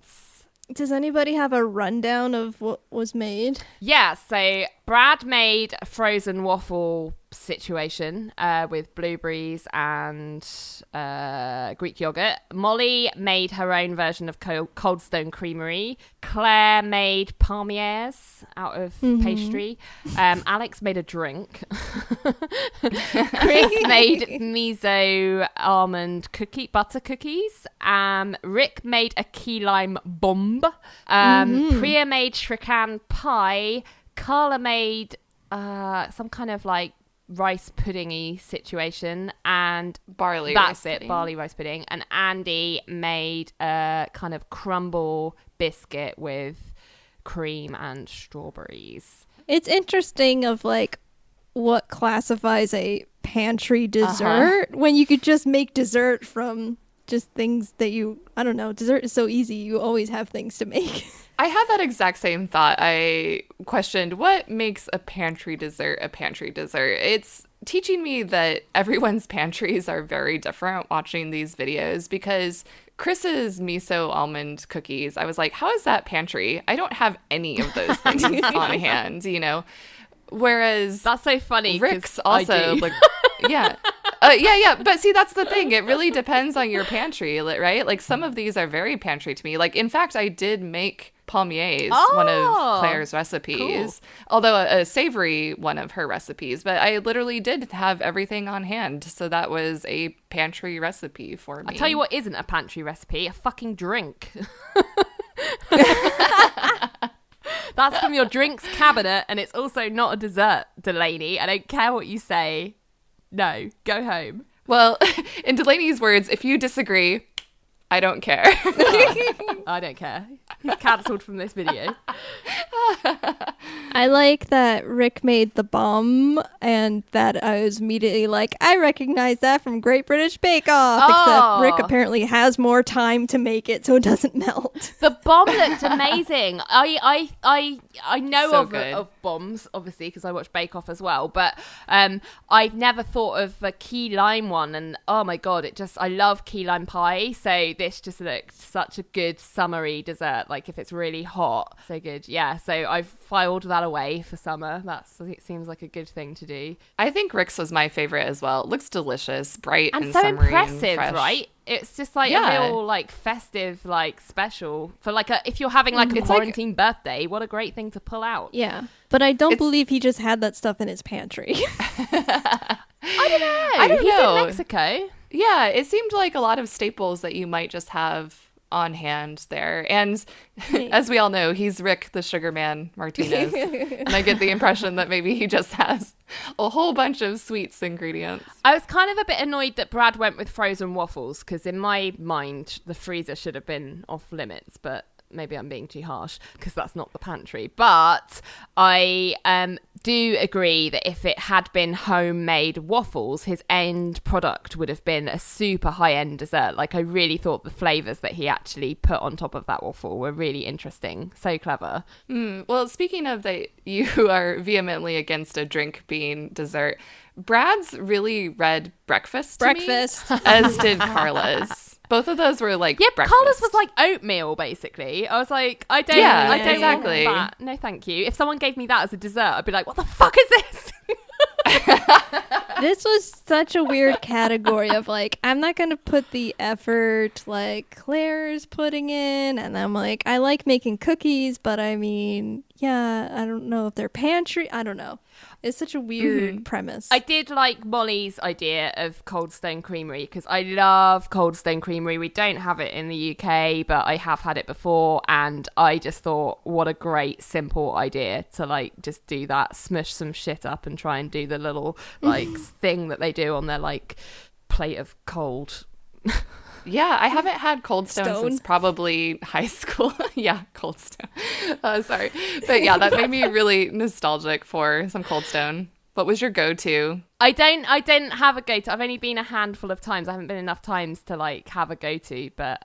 Does anybody have a rundown of what was made? Yeah, so Brad made a frozen waffle situation with blueberries and Greek yogurt. Molly made her own version of Cold Stone Creamery. Claire made palmiers out of pastry. Alex made a drink. Chris made miso almond butter cookies. Rick made a key lime bomb. Priya made shrikhan pie. Carla made some kind of like rice puddingy situation, and barley rice pudding. And Andy made a kind of crumble biscuit with cream and strawberries. It's interesting of like what classifies a pantry dessert when you could just make dessert from just things that I don't know. Dessert is so easy. You always have things to make. I had that exact same thought. I questioned what makes a pantry dessert a pantry dessert. It's teaching me that everyone's pantries are very different watching these videos, because Chris's miso almond cookies, I was like, how is that pantry? I don't have any of those things on hand, you know? Whereas that's so funny. Rick's also like, yeah. Yeah. But see, that's the thing. It really depends on your pantry, right? Like some of these are very pantry to me. Like, in fact, I did make palmiers, one of Claire's recipes, although a savory one of her recipes. But I literally did have everything on hand. So that was a pantry recipe for me. I'll tell you what isn't a pantry recipe, a fucking drink. That's from your drinks cabinet, and it's also not a dessert, Delany. I don't care what you say. No, go home. Well, in Delany's words, if you disagree, I don't care. I don't care. He's cancelled from this video. I like that Rick made the bomb, and that I was immediately like, I recognize that from Great British Bake Off. Except Rick apparently has more time to make it so it doesn't melt. The bomb looked amazing. I know So of bombs, obviously, because I watch Bake Off as well. But I've never thought of a key lime one. And oh my God, I love key lime pie. So this just looked such a good summery dessert. Like if it's really hot, so good. Yeah, so I've filed that away for summer. It seems like a good thing to do. I think Rick's was my favorite as well. It looks delicious, bright and so summery impressive, and fresh. right? It's just like a real like festive, like special for like if you're having like a quarantine birthday, what a great thing to pull out. Yeah, but I don't believe he just had that stuff in his pantry. I don't know. He's in Mexico. Yeah, it seemed like a lot of staples that you might just have on hand there. And as we all know, he's Rick the Sugar Man Martinez. And I get the impression that maybe he just has a whole bunch of sweets ingredients. I was kind of a bit annoyed that Brad went with frozen waffles, because in my mind, the freezer should have been off limits, but maybe I'm being too harsh because that's not the pantry. But I do agree that if it had been homemade waffles, his end product would have been a super high-end dessert. Like I really thought the flavors that he actually put on top of that waffle were really interesting. So clever. Well, speaking of that, you are vehemently against a drink being dessert. Brad's really read breakfast to me, as did Carla's. Both of those were like breakfast. Carla's was like oatmeal, basically. I was like, I don't exactly. want that. No, thank you. If someone gave me that as a dessert, I'd be like, what the fuck is this? This was such a weird category of like, I'm not going to put the effort like Claire's putting in. And I'm like, I like making cookies, but I mean, yeah, I don't know if they're pantry. I don't know. It's such a weird premise. I did like Molly's idea of Cold Stone Creamery because I love Cold Stone Creamery. We don't have it in the UK, but I have had it before. And I just thought, what a great, simple idea to like just do that, smush some shit up and try and do the little like thing that they do on their like plate of cold. Yeah, I haven't had Cold Stone since probably high school. Yeah, Cold Stone. Sorry. But yeah, that made me really nostalgic for some Cold Stone. What was your go-to? I didn't have a go-to. I've only been a handful of times. I haven't been enough times to like have a go-to. But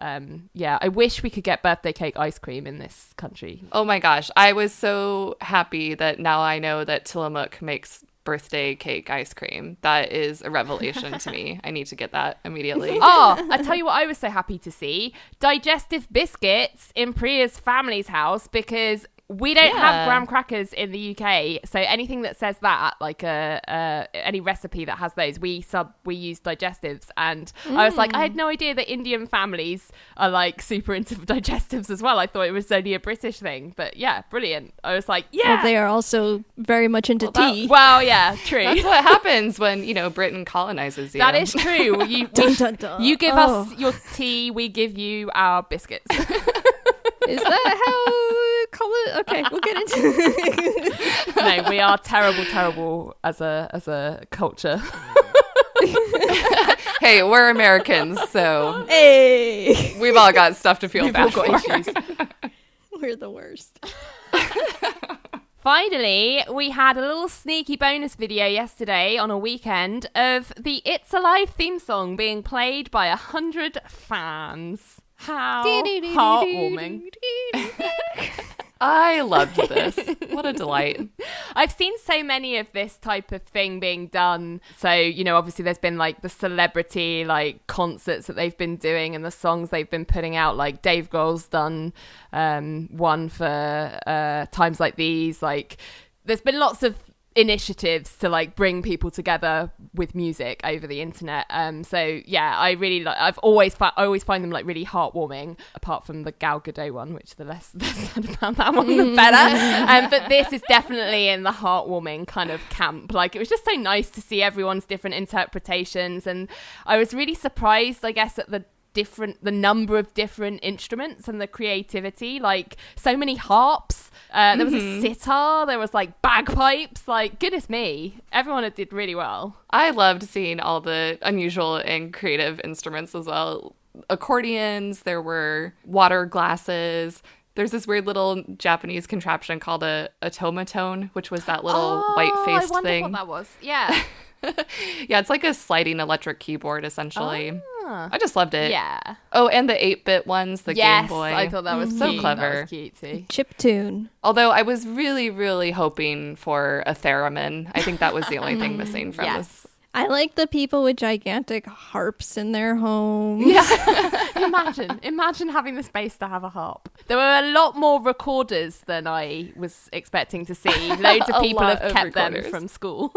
yeah, I wish we could get birthday cake ice cream in this country. Oh my gosh. I was so happy that now I know that Tillamook makes birthday cake ice cream. That is a revelation to me. I need to get that immediately. Oh, I tell you what I was so happy to see. Digestive biscuits in Priya's family's house, because we don't have graham crackers in the UK, so anything that says that, like any recipe that has those, we use digestives. And I was like, I had no idea that Indian families are like super into digestives as well. I thought it was only a British thing, but yeah, brilliant. I was like, yeah. Well, they are also very much into tea. Well, yeah, true. That's what happens when Britain colonizes you. That is true. You give us your tea, we give you our biscuits. Is that how call it? Okay, we'll get into it. No, we are terrible as a culture. Hey, we're Americans, so hey, we've all got stuff to feel bad for. We're the worst. Finally, we had a little sneaky bonus video yesterday on a weekend of the It's Alive theme song being played by 100 fans. How heartwarming. I loved this. What a delight. I've seen so many of this type of thing being done. So, you know, obviously there's been like the celebrity like concerts that they've been doing and the songs they've been putting out. Like Dave Grohl's done one for Times Like These. Like there's been lots of initiatives to like bring people together with music over the internet. So yeah, I really like. I always find them like really heartwarming. Apart from the Gal Gadot one, which the less said about that one, the better. But this is definitely in the heartwarming kind of camp. Like it was just so nice to see everyone's different interpretations, and I was really surprised, I guess, at the number of different instruments and the creativity. Like so many harps, there was a sitar, there was like bagpipes. Like goodness me, everyone did really well. I loved seeing all the unusual and creative instruments as well. Accordions, there were water glasses. There's this weird little Japanese contraption called a tomatone, which was that little white-faced I wonder thing. what that was. Yeah. Yeah, it's like a sliding electric keyboard, essentially. I just loved it. Yeah. Oh, and the 8-bit ones, the Game Boy. I thought that was so cute. clever. That was cute too. Chiptune. Although I was really, really hoping for a theremin. I think that was the only thing missing from this. I like the people with gigantic harps in their homes. Yeah. Imagine having the space to have a harp. There were a lot more recorders than I was expecting to see. Loads of people have kept them from school.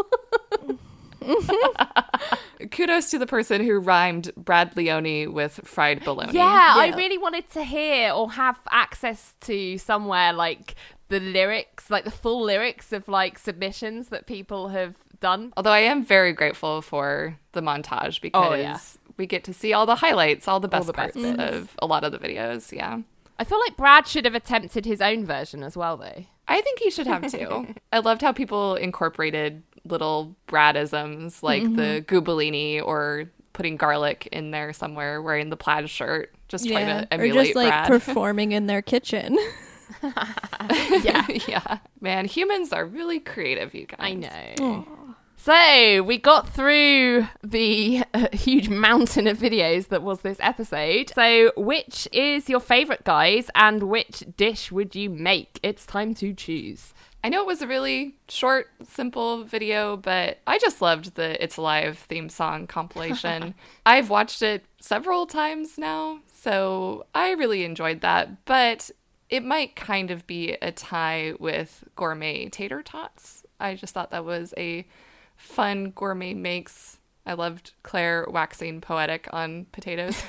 Kudos to the person who rhymed Brad Leone with fried bologna. Yeah, I really wanted to hear or have access to somewhere like the lyrics, like the full lyrics of like submissions that people have done. Although I am very grateful for the montage because we get to see all the highlights, all the best parts of a lot of the videos. Yeah. I feel like Brad should have attempted his own version as well, though. I think he should have too. I loved how people incorporated little Bradisms like the Goobellini or putting garlic in there somewhere, wearing the plaid shirt, just trying to emulate or just like Brad. performing in their kitchen. Yeah. Man, humans are really creative, you guys. I know. So we got through the huge mountain of videos that was this episode. So which is your favorite, guys, and which dish would you make? It's time to choose. I know it was a really short, simple video, but I just loved the It's Alive theme song compilation. I've watched it several times now, so I really enjoyed that. But it might kind of be a tie with Gourmet Tater Tots. I just thought that was a fun gourmet makes. I loved Claire waxing poetic on potatoes.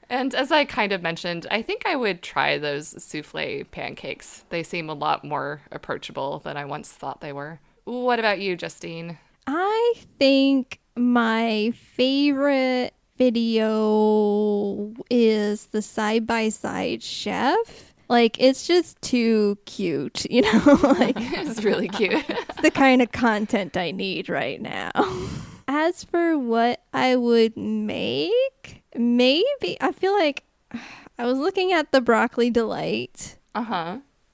And as I kind of mentioned, I think I would try those souffle pancakes. They seem a lot more approachable than I once thought they were. What about you, Justine? I think my favorite video is the side-by-side chef. Like, it's just too cute, you know? Like, It's really cute. it's the kind of content I need right now. As for what I would make, maybe, I feel like I was looking at the broccoli delight,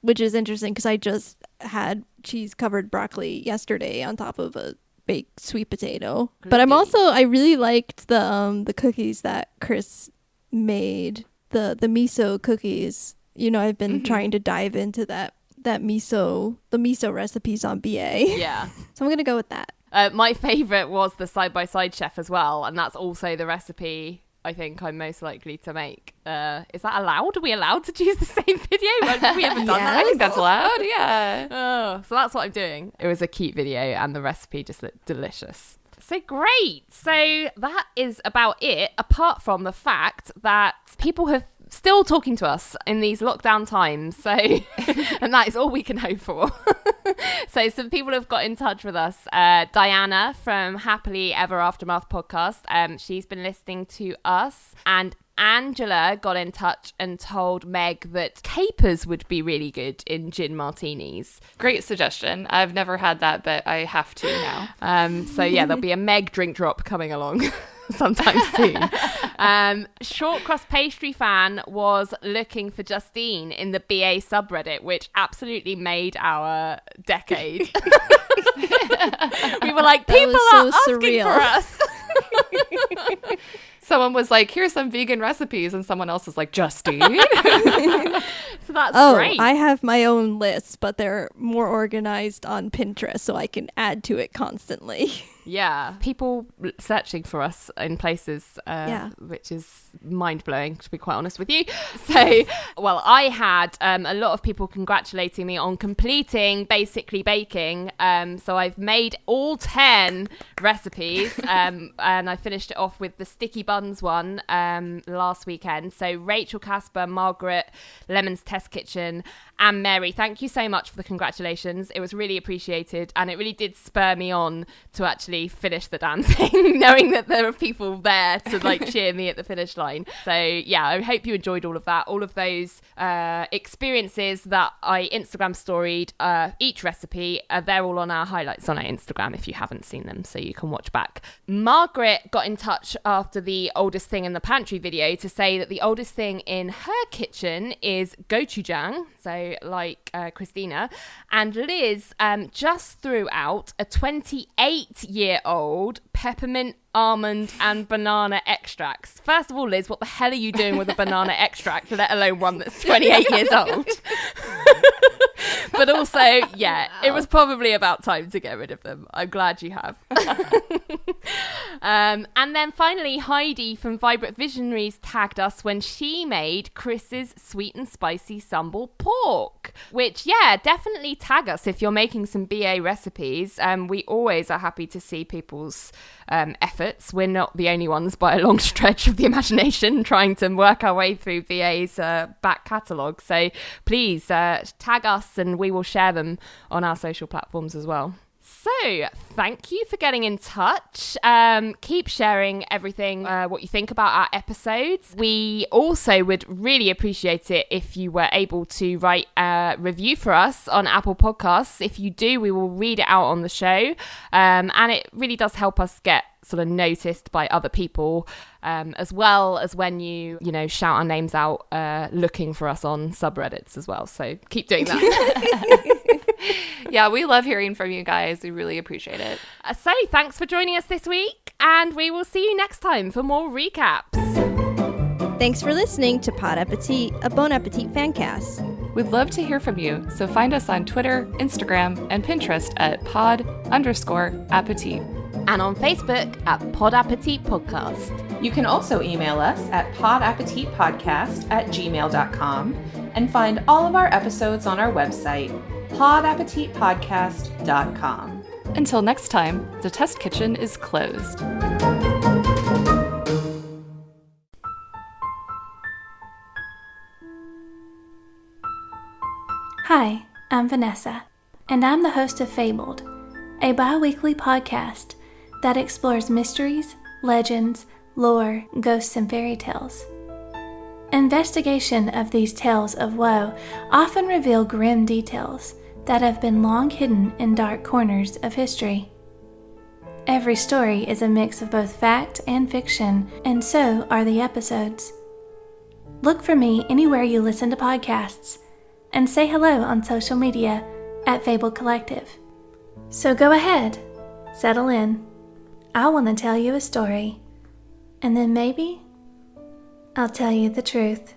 which is interesting because I just had cheese-covered broccoli yesterday on top of a baked sweet potato. But I really liked the cookies that Chris made, the miso cookies. You know, I've been trying to dive into the miso recipes on BA. Yeah. So I'm going to go with that. My favorite was the side-by-side chef as well. And that's also the recipe I think I'm most likely to make. Is that allowed? Are we allowed to choose the same video? Have we ever done that? I think that's allowed, yeah. Oh, so that's what I'm doing. It was a cute video and the recipe just looked delicious. So great. So that is about it, apart from the fact that people have still talking to us in these lockdown times. So, and that is all we can hope for. So some people have got in touch with us. Diana from Happily Ever Aftermath podcast. She's been listening to us, and Angela got in touch and told Meg that capers would be really good in gin martinis. Great suggestion. I've never had that, but I have to now. So yeah, there'll be a Meg drink drop coming along. sometime soon. Short Crust Pastry Fan was looking for Justine in the BA subreddit, which absolutely made our decade. We were like, people are asking surreal. for us. Someone was like, here's some vegan recipes, and someone else is like, Justine. So that's great. I have my own lists, but they're more organized on Pinterest, so I can add to it constantly. Yeah, people searching for us in places, which is mind-blowing, to be quite honest with you. So, well, I had a lot of people congratulating me on completing Basically Baking. So I've made all 10 recipes, and I finished it off with the sticky buns one last weekend. So Rachel, Casper, Margaret, Lemon's Test Kitchen, and Mary, thank you so much for the congratulations. It was really appreciated, and it really did spur me on to actually finish the damn thing, knowing that there are people there to like cheer me at the finish line. So yeah, I hope you enjoyed all of that, all of those experiences that I Instagram storied each recipe. They're all on our highlights on our Instagram if you haven't seen them, so you can watch back. Margaret got in touch after the oldest thing in the pantry video to say that the oldest thing in her kitchen is gochujang, so like Christina, and Liz just threw out a 28-year-old peppermint, almond and banana extracts. First of all, Liz, what the hell are you doing with a banana extract, let alone one that's 28 years old? But also, yeah, it was probably about time to get rid of them. I'm glad you have. And then finally, Heidi from Vibrant Visionaries tagged us when she made Chris's sweet and spicy sambal pork, which, yeah, definitely tag us if you're making some BA recipes. We always are happy to see people's efforts. We're not the only ones by a long stretch of the imagination trying to work our way through BA's back catalogue. So please tag us and we will share them on our social platforms as well. So, thank you for getting in touch. Keep sharing everything, what you think about our episodes. We also would really appreciate it if you were able to write a review for us on Apple Podcasts. If you do, we will read it out on the show. And it really does help us get sort of noticed by other people, as well as when you shout our names out looking for us on subreddits as well. So keep doing that. Yeah, we love hearing from you guys. We really appreciate it. So thanks for joining us this week, and we will see you next time for more recaps. Thanks for listening to Pod Appétit, a Bon Appétit fancast. We'd love to hear from you, so find us on Twitter, Instagram, and Pinterest at pod_appétit. And on Facebook at Pod Appétit Podcast. You can also email us at podappetitpodcast@gmail.com and find all of our episodes on our website, podappetitpodcast.com. Until next time, the test kitchen is closed. Hi, I'm Vanessa, and I'm the host of Fabled, a bi-weekly podcast that explores mysteries, legends, lore, ghosts, and fairy tales. Investigation of these tales of woe often reveal grim details that have been long hidden in dark corners of history. Every story is a mix of both fact and fiction, and so are the episodes. Look for me anywhere you listen to podcasts, and say hello on social media at Fabled Collective. So go ahead, settle in. I want to tell you a story, and then maybe I'll tell you the truth.